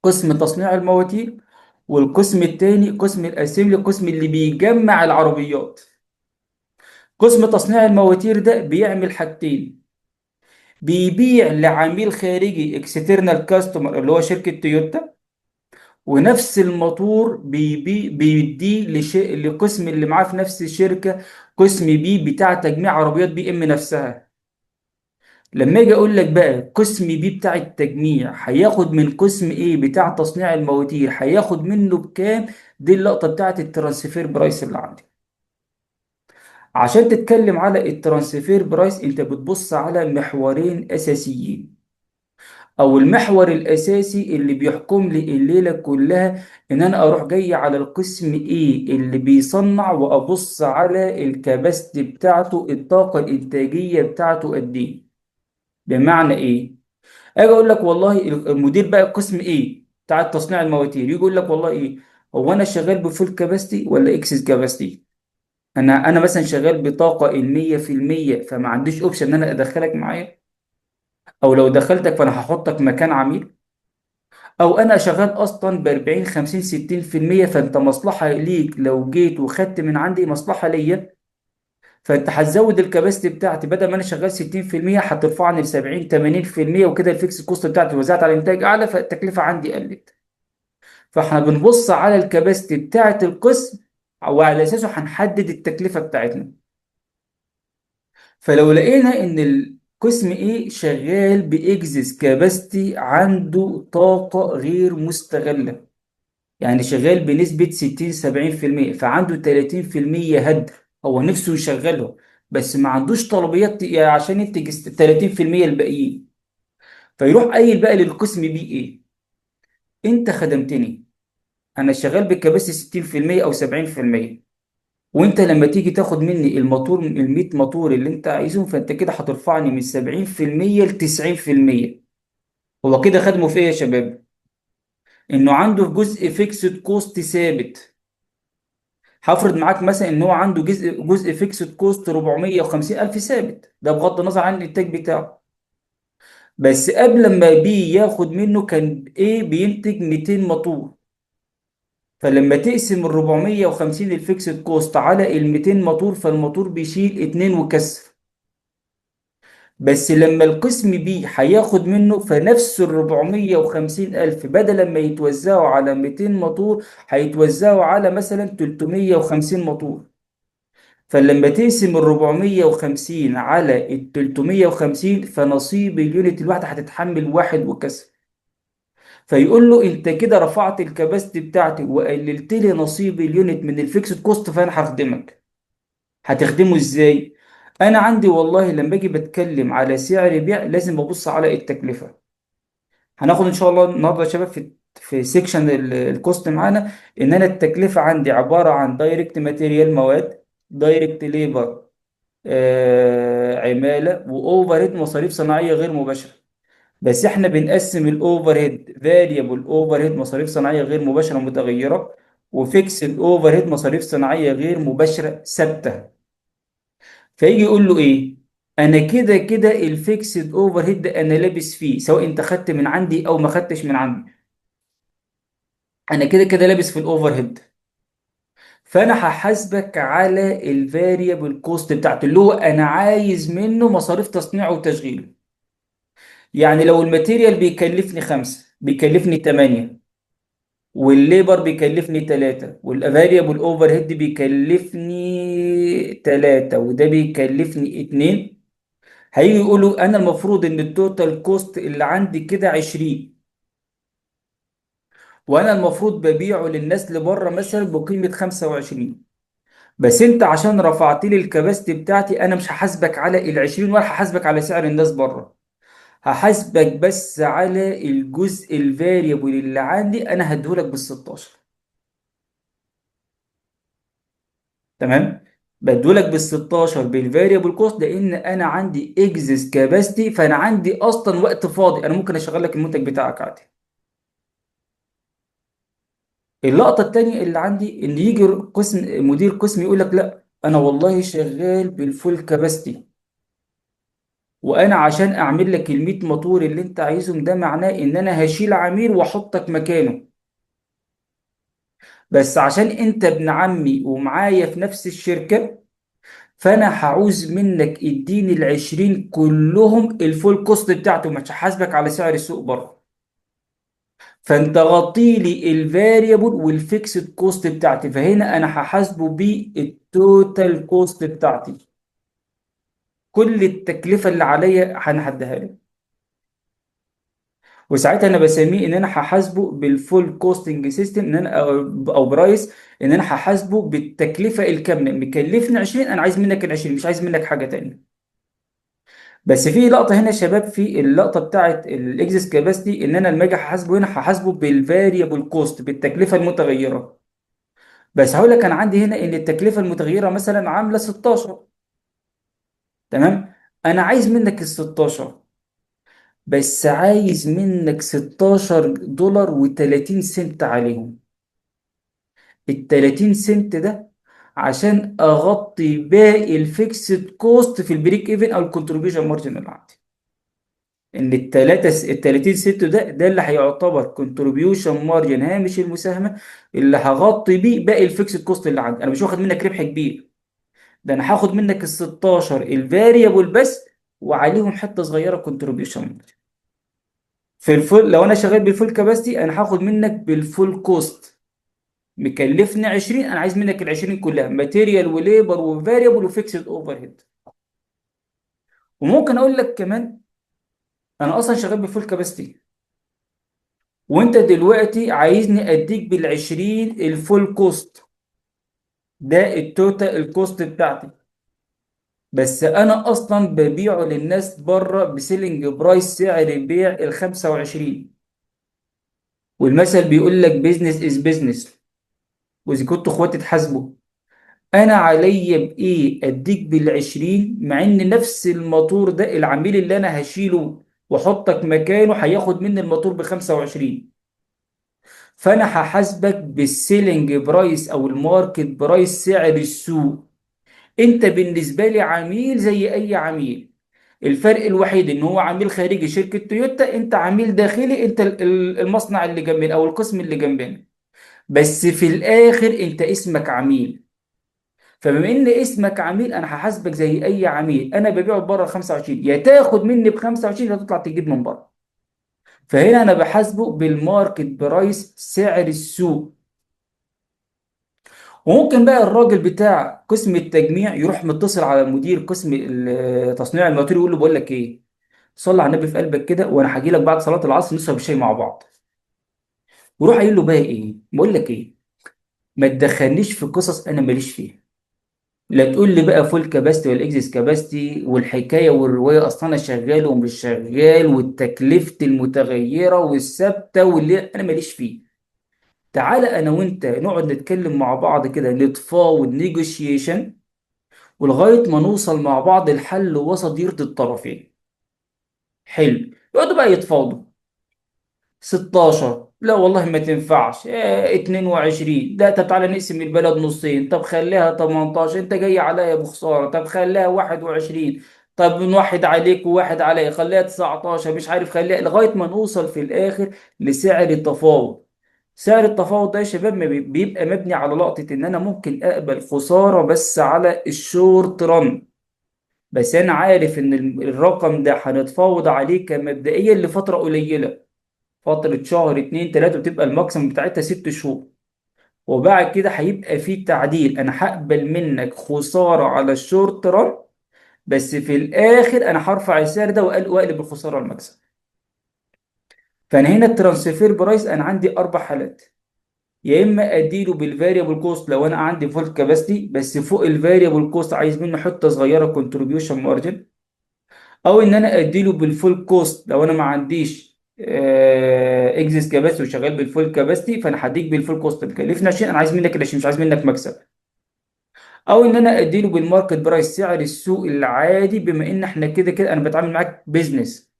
قسم تصنيع المواتير والقسم التاني قسم الاسمبلي، القسم اللي بيجمع العربيات. قسم تصنيع المواتير ده بيعمل حاجتين، بيبيع لعميل خارجي اكسترنال كاستمر اللي هو شركة تويوتا، ونفس الموتور بيديه لقسم اللي معاه في نفس الشركة، قسم بي بتاع تجميع عربيات بي ام نفسها. لما اجي اقول لك بقى قسم بي بتاع التجميع هياخد من قسم ايه بتاع تصنيع المواتير هياخد منه بكام، دي اللقطة بتاعت الترانسفير برايس اللي عندي. عشان تتكلم على الترانسفير برايس انت بتبص على محورين اساسيين، او المحور الاساسي اللي بيحكم لي الليله كلها ان انا اروح جاي على القسم ايه اللي بيصنع وابص على الكباستي بتاعته، الطاقه الانتاجيه بتاعته قد ايه. بمعنى ايه؟ اجي اقول لك والله المدير بقى قسم ايه بتاع تصنيع المواتير يجي يقول لك والله ايه، هو انا شغال بفول كباستي ولا اكسس كباستي؟ انا مثلا شغال بطاقه المية في المية فما عنديش اوبشن ان انا ادخلك معايا، او لو دخلتك فانا هحطك مكان عميل، او انا شغال اصلا ب 40 50 60% فانت مصلحه ليك لو جيت وخدت من عندي مصلحه ليا، فانت هتزود الكباستي بتاعتي بدل ما انا شغال 60% هترفعني ل 70 80%، وكده الفيكس كوست بتاعتي وزعت على انتاج اعلى فالتكلفه عندي قلت. فاحنا بنبص على الكباستي بتاعت القسم وعلى اساسه هنحدد التكلفه بتاعتنا. فلو لقينا ان القسم ايه شغال باكزيس كاباستي عنده طاقه غير مستغله، يعني شغال بنسبة 60 70%، فعنده 30% هدر، هو نفسه يشغله بس ما عندوش طلبيات يعني عشان ينتج 30% الباقيين. فيروح قايل بقى للقسم بي ايه، انت خدمتني، انا شغال بالكباسي 60% او 70%، وانت لما تيجي تاخد مني الموتور ال 100 موتور اللي انت عايزهم فانت كده هترفعني من 70% ل 90%. هو كده خدمه في ايه يا شباب؟ انه عنده جزء فيكسد كوست ثابت. هفرض معاك مثلا ان هو عنده جزء فيكسد كوست 450 الف ثابت، ده بغض النظر عن الانتاج بتاعه. بس قبل ما بي ياخد منه كان ايه بينتج 200 موتور، فلما تقسم ال 450 الفيكسد كوست على ال 200 موتور فالموتور بيشيل 2 وكسر، بس لما القسم بي هياخد منه، فنفس ال 450 ألف بدل ما يتوزعوا على 200 موتور هيتوزعوا على مثلا 350 موتور. فلما تقسم ال 450 على ال 350، فنصيب اليونت الواحدة هتتحمل واحد وكسر. فيقول له انت كده رفعت الكباستي بتاعتي وقللت لي نصيب اليونت من الفيكسد كوست، فانا هخدمك. هتخدمه ازاي؟ انا عندي والله لما اجي بتكلم على سعر بيع لازم ابص على التكلفه. هناخد ان شاء الله النهارده يا شباب في سيكشن الكوست معانا، ان انا التكلفه عندي عباره عن دايركت ماتيريال مواد، دايركت ليبر عماله، واوفر هيد مصاريف صناعيه غير مباشره. بس احنا بنقسم الاوفر هيد فاريبل اوفر هيد مصاريف صناعيه غير مباشره متغيره، وفيكسد اوفر هيد مصاريف صناعيه غير مباشره ثابته. فيجي يقول له ايه؟ انا كده كده الفيكسد اوفر هيد ده انا لابس فيه، سواء انت خدت من عندي او ما خدتش من عندي، انا كده كده لابس في الاوفر هيد. فانا هحاسبك على الفاريبل كوست بتاعته، اللي هو انا عايز منه مصاريف تصنيعه وتشغيله. يعني لو الماتيريال بيكلفني 5 بيكلفني 8، والليبر بيكلفني 3، والفاريبل اوفر هيد بيكلفني 3، وده بيكلفني 2، هيجي يقولوا انا المفروض ان التوتال كوست اللي عندي كده 20، وانا المفروض ببيعه للناس اللي بره مثلا بقيمه 25. بس انت عشان رفعت لي الكباستي بتاعتي، انا مش هحاسبك على ال 20 ولا هحاسبك على سعر الناس بره، هحاسبك بس على الجزء الفاريبل اللي عندي، انا هديهولك بال 16. تمام؟ بدولك بال 16 بالفاريبل كوست، لان انا عندي اكزيس كاباستي، فانا عندي اصلا وقت فاضي، انا ممكن اشغل لك المنتج بتاعك عادي. اللقطة التانية اللي عندي ان يجي مدير قسم يقول لك لا انا والله شغال بالفول كاباستي، وانا عشان اعمل لك ال 100 موتور اللي انت عايزهم، ده معناه ان انا هشيل عميل واحطك مكانه. بس عشان انت ابن عمي ومعايا في نفس الشركة، فانا هعوز منك اديني ال 20 كلهم الفول كوست بتاعته، مش هحاسبك على سعر السوق بره. فانت غطي لي الفاريبل والفيكسد كوست بتاعتي، فهنا انا هحاسبه بالتوتال كوست بتاعتي، كل التكلفه اللي عليا هنحدها له. وساعتها انا بسميه ان انا هحاسبه بالفول كوستنج سيستم، ان انا او برايس، ان انا هحاسبه بالتكلفه الكامله، مكلفني 20 انا عايز منك ال 20، مش عايز منك حاجه تانية. بس في لقطه هنا يا شباب، في اللقطه بتاعت الاكزيس كاباسيتي، ان انا لما اجي هحاسبه هنا هحاسبه بالفاريبل كوست، بالتكلفه المتغيره. بس هقول لك انا عندي هنا ان التكلفه المتغيره مثلا عامله 16. تمام؟ انا عايز منك ال 16، بس عايز منك 16 دولار و30 سنت عليهم. ال 30 سنت ده عشان اغطي باقي الفيكسد كوست في البريك ايفن او الكونتريبيوشن مارجن اللي عندي. ان ال 30 سنت ده اللي هيعتبر كونتريبيوشن مارجن، هامش المساهمه، اللي هغطي بيه باقي الفيكسد كوست اللي عندي. انا مش واخد منك ربح كبير، ده انا هاخد منك ال 16 الفاريبل بس، وعليهم حته صغيره كونتريبيوشن. في الفول لو انا شغال بالفول كاباسيتي، انا هاخد منك بالفول كوست، مكلفني 20، انا عايز منك ال 20 كلها، ماتيريال وليبر وفاريبل وفيكسد اوفر هيد. وممكن اقول لك كمان انا اصلا شغال بالفول كاباسيتي، وانت دلوقتي عايزني اديك بال 20 الفول كوست، ده التوتال الكوست بتاعتي. بس انا اصلا ببيعه للناس بره بسيلينج برايس، سعر البيع ال 25. والمثل بيقول لك بيزنس از بيزنس، واذا كنتوا اخواتي تحاسبوا. انا عليا بايه اديك بال20، مع ان نفس الموتور ده العميل اللي انا هشيله واحطك مكانه هياخد مني الموتور ب25. فانا هحاسبك بالسيلينج برايس او الماركت برايس، سعر السوق. انت بالنسبه لي عميل زي اي عميل، الفرق الوحيد ان هو عميل خارجي شركه تويوتا، انت عميل داخلي، انت المصنع اللي جنبنا او القسم اللي جنبنا. بس في الاخر انت اسمك عميل. فبما ان اسمك عميل انا هحاسبك زي اي عميل، انا ببيعه بره 25، يا تاخد مني ب 25 يا تطلع تجيب من بره. فهنا انا بحاسبه بالماركت برايس، سعر السوق. وممكن بقى الراجل بتاع قسم التجميع يروح متصل على مدير قسم تصنيع المواتير، يقول له بقول لك ايه، صلي على النبي في قلبك كده وانا هاجي لك بعد صلاه العصر نشرب الشاي مع بعض. وروح قايل له بقى ايه، بقول لك ايه، ما تدخلنيش في قصص انا ماليش فيها. لا تقول لي بقى فول كاباستي والاكزيس كاباستي والحكايه والروايه، اصلا انا شغال ومش شغال والتكلفه المتغيره والثابته واللي انا ماليش فيه. تعالى انا وانت نقعد نتكلم مع بعض كده، نتفاوض نيجوشيشن، ولغايه ما نوصل مع بعض لحل وسط يرضي الطرفين. حلو، يقعدوا بقى يتفاوضوا. 16 لا والله ما تنفعش، 22 لا، طب تعالى نقسم البلد نصين، طب خليها 18 انت جاي عليا بخسارة، طب خليها 21، طب نوحد عليك وواحد عليا خليها 19، مش عارف خليها، لغاية ما نوصل في الآخر لسعر التفاوض. سعر التفاوض ده يا شباب بيبقى مبني على لقطة ان انا ممكن اقبل خسارة بس على الشورت رن. بس انا عارف ان الرقم ده هنتفاوض عليه كمبدئيا لفترة قليلة، فترة شهر اتنين تلاتة، بتبقى الماكسيمم بتاعتها 6 شهور. وبعد كده هيبقى في تعديل، انا هقبل منك خسارة على الشورت ران، بس في الاخر انا هرفع السعر ده واقلب الخسارة المكسب. فانا هنا الترانسفير برايس انا عندي 4 حالات. يا اما اديله بالفاريبل كوست لو انا عندي فول كاباستي، بس فوق الفاريبل كوست عايز منه حته صغيره كونتريبيوشن مارجن، او ان انا اديله بالفول كوست لو انا ما عنديش اكزيس كاباسيتي وشغال بالفول كاباسيتي، فانا هديك بالفول كوست مكلفني 20، انا عايز منك ال 20 مش عايز منك مكسب. او ان انا اديله بالماركت برايس، سعر السوق العادي، بما ان احنا كده كده انا بتعامل معاك بيزنس،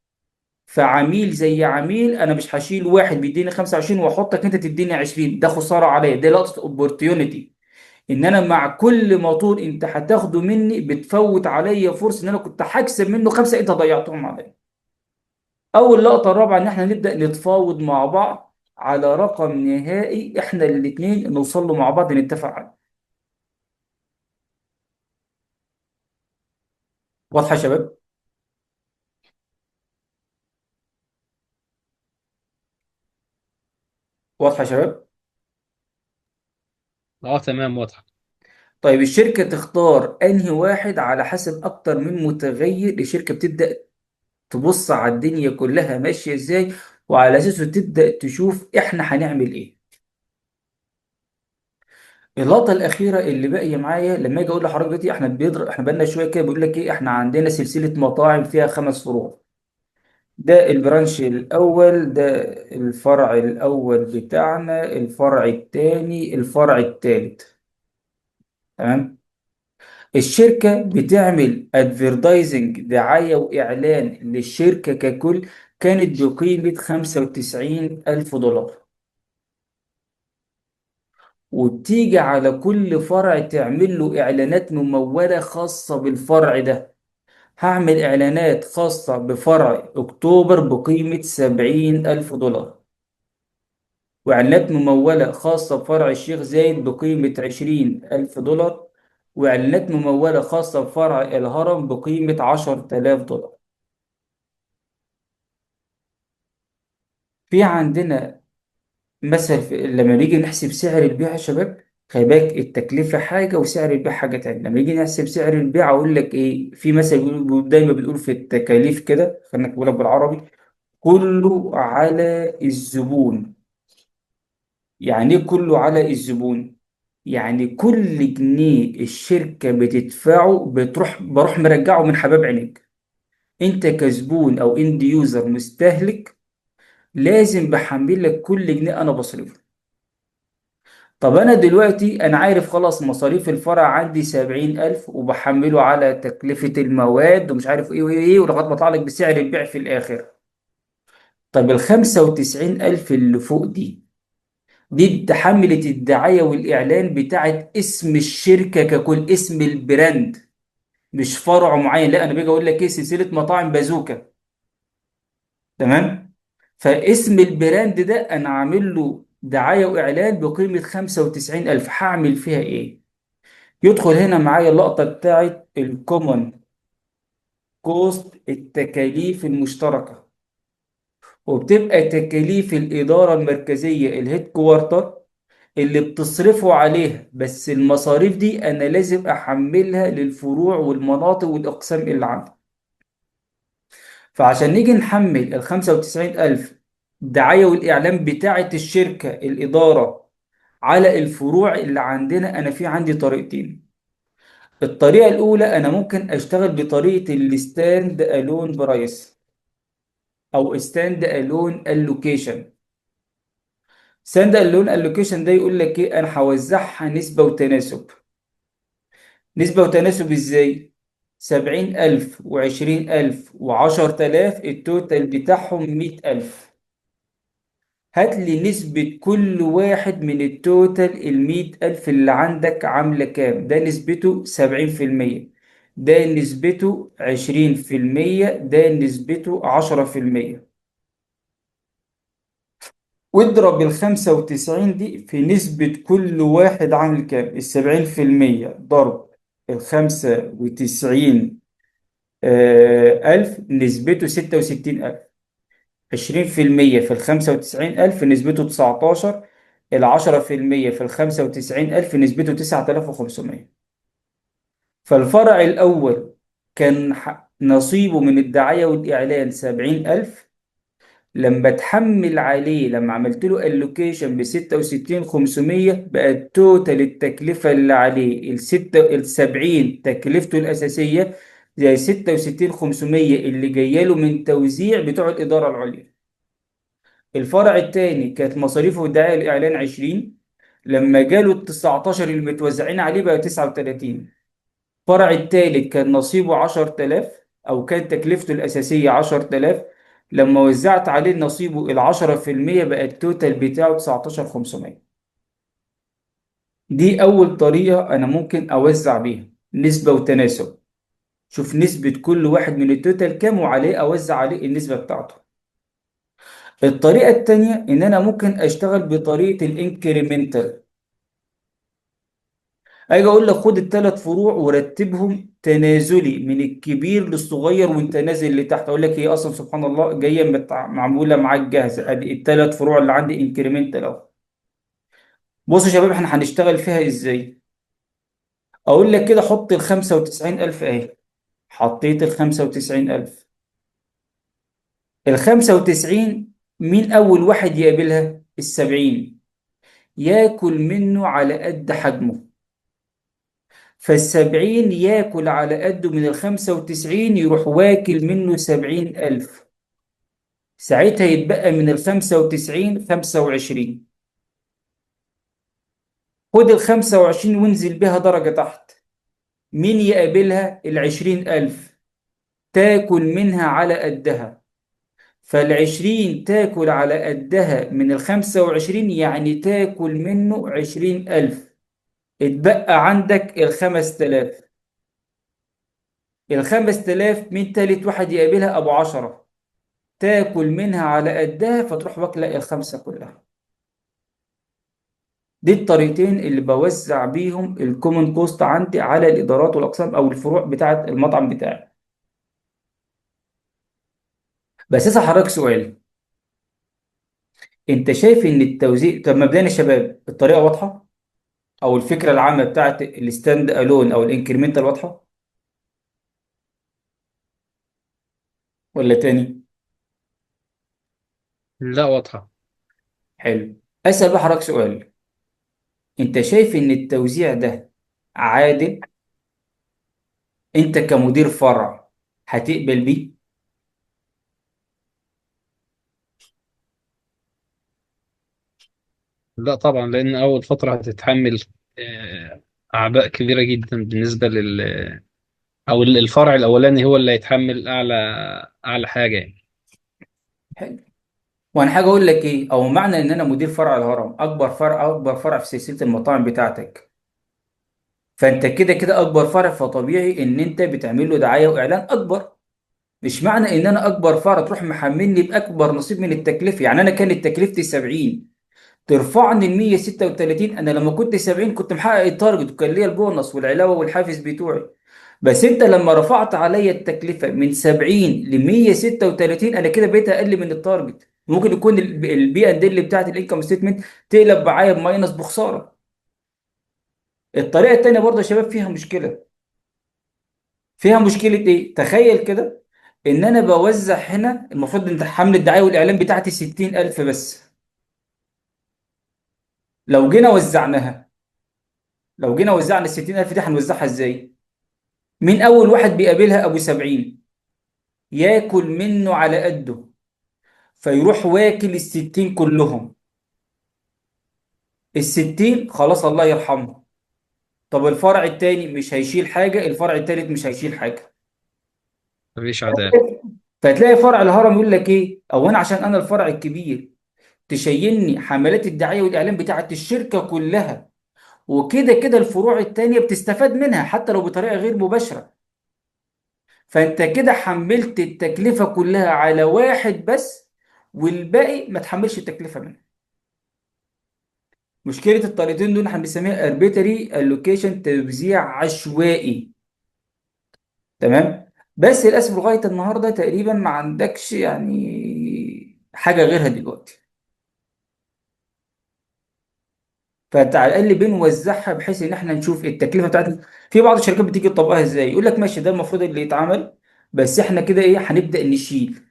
فعميل زي عميل، انا مش هشيل واحد بيديني 25 واحطك انت تديني 20، ده خساره عليا، ده لقطه اوبورتيونيتي. ان انا مع كل موتور انت هتاخده مني بتفوت عليا فرصه ان انا كنت هكسب منه 5 انت ضيعتهم عليا. أول لقطة الرابعة إن إحنا نبدأ نتفاوض مع بعض على رقم نهائي إحنا الاتنين نوصل له مع بعض نتفق عليه. واضحة يا شباب؟ واضحة يا شباب؟ اه تمام واضح. طيب الشركة تختار أنهي واحد على حسب أكتر من متغير. الشركة بتبدأ تبص على الدنيا كلها ماشية إزاي، وعلى أساسه تبدأ تشوف إحنا هنعمل إيه. اللقطة الأخيرة اللي باقية معايا لما أجي أقول لحضرتك دلوقتي إحنا بقالنا شوية كده بيقول لك إيه، إحنا عندنا سلسلة مطاعم فيها 5 فروع. ده البرانش الأول، ده الفرع الأول بتاعنا، الفرع التاني، الفرع التالت. تمام. الشركة بتعمل ادفيرتايزنج، دعاية وإعلان للشركة ككل، كانت بقيمة 95,000 دولار. وبتيجي على كل فرع تعمل له إعلانات ممولة خاصة بالفرع ده. هعمل إعلانات خاصة بفرع أكتوبر بقيمة 70,000 دولار، وإعلانات ممولة خاصة بفرع الشيخ زايد بقيمة 20,000 دولار، وإعلانات ممولة خاصة بفرع الهرم بقيمة 10,000 دولار. في عندنا مثل لما نيجي نحسب سعر البيع يا شباب، خلي بالك التكلفة حاجة وسعر البيع حاجة تانية. لما نيجي نحسب سعر البيع أقول لك إيه، في مثل دايما بنقول في التكاليف كده، خلينا نقولها بالعربي، كله على الزبون. يعني إيه كله على الزبون؟ يعني كل جنيه الشركة بتدفعه بروح مرجعه من حباب عينيك. انت كزبون او اند يوزر مستهلك لازم بحمل لك كل جنيه انا بصرفه. طب انا دلوقتي انا عارف خلاص مصاريف الفرع عندي 70,000، وبحمله على تكلفة المواد ومش عارف ايه وايه وايه، ولغاية ما اطلع لك بسعر البيع في الاخر. طب ال95,000 اللي فوق دي تحملت الدعاية والإعلان بتاعت اسم الشركة ككل، اسم البراند، مش فرع معين. لا، أنا باجي أقول لك إيه، سلسلة مطاعم بازوكا. تمام. فاسم البراند ده أنا عامل له دعاية وإعلان بقيمة 95,000، هعمل فيها إيه؟ يدخل هنا معايا اللقطة بتاعت الكومن كوست، التكاليف المشتركة، وبتبقى تكاليف الإدارة المركزية الهيد كوارتر اللي بتصرفوا عليها، بس المصاريف دي أنا لازم أحملها للفروع والمناطق والأقسام اللي عندي. فعشان نيجي نحمل ال 95,000 دعاية والإعلان بتاعة الشركة الإدارة على الفروع اللي عندنا، أنا في عندي طريقتين. الطريقة الأولى أنا ممكن أشتغل بطريقة الستاند ألون برايس أو ستاند ألون ألوكيشن. ستاند ألون ألوكيشن ده يقول لك إيه؟ أنا هوزعها نسبة وتناسب. نسبة وتناسب إزاي؟ 70,000 و20,000 و10,000، التوتال بتاعهم 100,000. هات لي نسبة كل واحد من التوتال 100,000 اللي عندك عاملة كام؟ ده نسبته 70%، ده نسبته 20%، ده نسبته 10%. واضرب ال95 دي في نسبة كل واحد عامل كام؟ ال70% ضرب ال95 ألف نسبته 66,000. 20% في ال95,000 نسبته 19. 10% في ال95,000 نسبته 9,500. فالفرع الأول كان نصيبه من الدعاية والإعلان 70,000. لما تحمل عليه، لما عملت له اللوكيشن ب66,500، بقى التوتال التكلفة اللي عليه ال70 تكلفته الأساسية زي 66,500 اللي جايه له من توزيع بتوع الإدارة العليا. الفرع الثاني كانت مصاريفه في الدعاية والإعلان 20، لما جاله ال 19 اللي متوزعين عليه بقى 39. الفرع الثالث كان نصيبه 10,000 أو كان تكلفته الأساسية 10,000، لما وزعت عليه نصيبه ال 10% بقى التوتال بتاعه 19,500. دي أول طريقة أنا ممكن أوزع بيها، نسبة وتناسب. شوف نسبة كل واحد من التوتال كام وعليه أوزع عليه النسبة بتاعته. الطريقة التانية إن أنا ممكن أشتغل بطريقة الإنكريمنتال. أجي أقول لك خد الثلاث فروع ورتبهم تنازلي من الكبير للصغير وأنت نازل لتحت. أقول لك هي أصلا سبحان الله جاية معمولة معاك جاهزة، أدي الثلاث فروع اللي عندي إنكريمنتال أهو. بصوا يا شباب إحنا هنشتغل فيها إزاي؟ أقول لك كده حط ال95,000 أهي. حطيت ال95,000. ال95 مين أول واحد يقابلها؟ ال70. ياكل منه على قد حجمه. فال70 ياكل على قده من ال95، يروح واكل منه 70,000. ساعتها يتبقى من ال95 25. خد ال25 وانزل بها درجة تحت. مين يقابلها؟ ال20,000. تاكل منها على قدها. فال20 تاكل على قدها من ال25، يعني تاكل منه 20,000. اتبقى عندك ال5000. ال5000 مين تالت واحد يقابلها؟ أبو 10. تاكل منها على قدها فتروح واكلة الخمسة كلها. دي الطريقتين اللي بوزع بيهم الكومن كوست عندي على الإدارات والأقسام أو الفروع بتاعة المطعم بتاعي. بس أسأل حضرتك سؤال، أنت شايف إن التوزيع، طب مبدئيا يا شباب الطريقة واضحة أو الفكرة العامة بتاعة الستاند ألون أو الإنكريمنتال واضحة ولا تاني؟ لا، واضحة. حلو. أسأل بقى حضرتك سؤال، أنت شايف إن التوزيع ده عادل؟ أنت كمدير فرع هتقبل بيه؟ لا طبعا، لأن أول فترة هتتحمل أعباء كبيرة جدا بالنسبة أو الفرع الأولاني هو اللي هيتحمل أعلى حاجة يعني. حلو. وانا حاجه اقول لك ايه، او معنى ان انا مدير فرع الهرم، اكبر فرع في سلسله المطاعم بتاعتك، فانت كده كده اكبر فرع، فطبيعي ان انت بتعمل له دعايه واعلان اكبر. مش معنى ان انا اكبر فرع تروح محملني باكبر نصيب من التكلفه. يعني انا كانت تكلفتي 70، ترفعني ل 136. انا لما كنت 70 كنت محقق التارجت وكان ليا البونص والعلاوه والحافز بتوعي. بس انت لما رفعت عليا التكلفه من 70 ل 136 انا كده بقيت اقل من التارجت. ممكن يكون البي اند ال بتاعت الانكم ستيتمنت تقلب معايا بماينس بخساره. الطريقه التانيه برضه يا شباب فيها مشكله. فيها مشكله ايه؟ تخيل كده ان انا بوزع هنا، المفروض ان حمله الدعايه والاعلان بتاعتي 60000 بس. لو جينا وزعناها، لو جينا وزعنا ال 60000 دي هنوزعها ازاي؟ مين اول واحد بيقابلها؟ ابو 70 ياكل منه على قده، فيروح واكل ال 60 كلهم. ال 60 خلاص الله يرحمه. طب الفرع التاني مش هيشيل حاجه، الفرع التالت مش هيشيل حاجه. مفيش عدالة. فتلاقي فرع الهرم يقول لك ايه؟ او انا عشان انا الفرع الكبير تشيلني حملات الدعايه والاعلان بتاعت الشركه كلها، وكده كده الفروع التانيه بتستفاد منها حتى لو بطريقه غير مباشره. فانت كده حملت التكلفة كلها على واحد بس، والباقي ما تحملش التكلفة منه. مشكلة الطريقتين دول احنا بنسميها arbitrary allocation، توزيع عشوائي. تمام. بس للأسف لغاية النهاردة تقريبا ما عندكش يعني حاجة غيرها دلوقتي. فانت على الأقل بنوزعها بحيث ان احنا نشوف التكلفة بتاعتنا. في بعض الشركات بتيجي تطبقها ازاي؟ يقول لك ماشي، ده المفروض اللي يتعمل، بس احنا كده ايه، هنبدأ نشيل.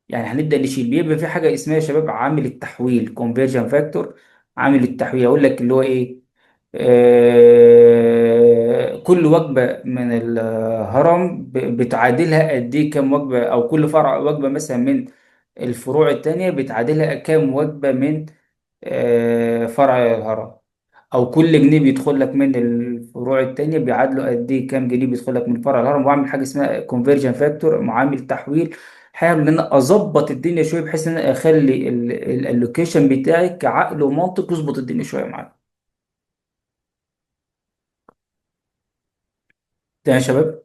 يعني هنبدأ نشيل. بيبقى في حاجة اسمها يا شباب عامل التحويل، conversion factor. عامل التحويل أقول لك اللي هو إيه؟ كل وجبة من الهرم بتعادلها قد إيه، كام وجبة، أو كل فرع وجبة مثلا من الفروع التانية بتعادلها كام وجبة من فرع الهرم. او كل جنيه بيدخل لك من الفروع التانية بيعادله قد ايه، كام جنيه بيدخل لك من فرع الهرم. واعمل حاجه اسمها كونفرجن فاكتور، معامل تحويل. حاول ان انا اظبط الدنيا شويه بحيث ان انا اخلي اللوكيشن بتاعي كعقل ومنطق يظبط الدنيا شويه معايا. تمام يا شباب.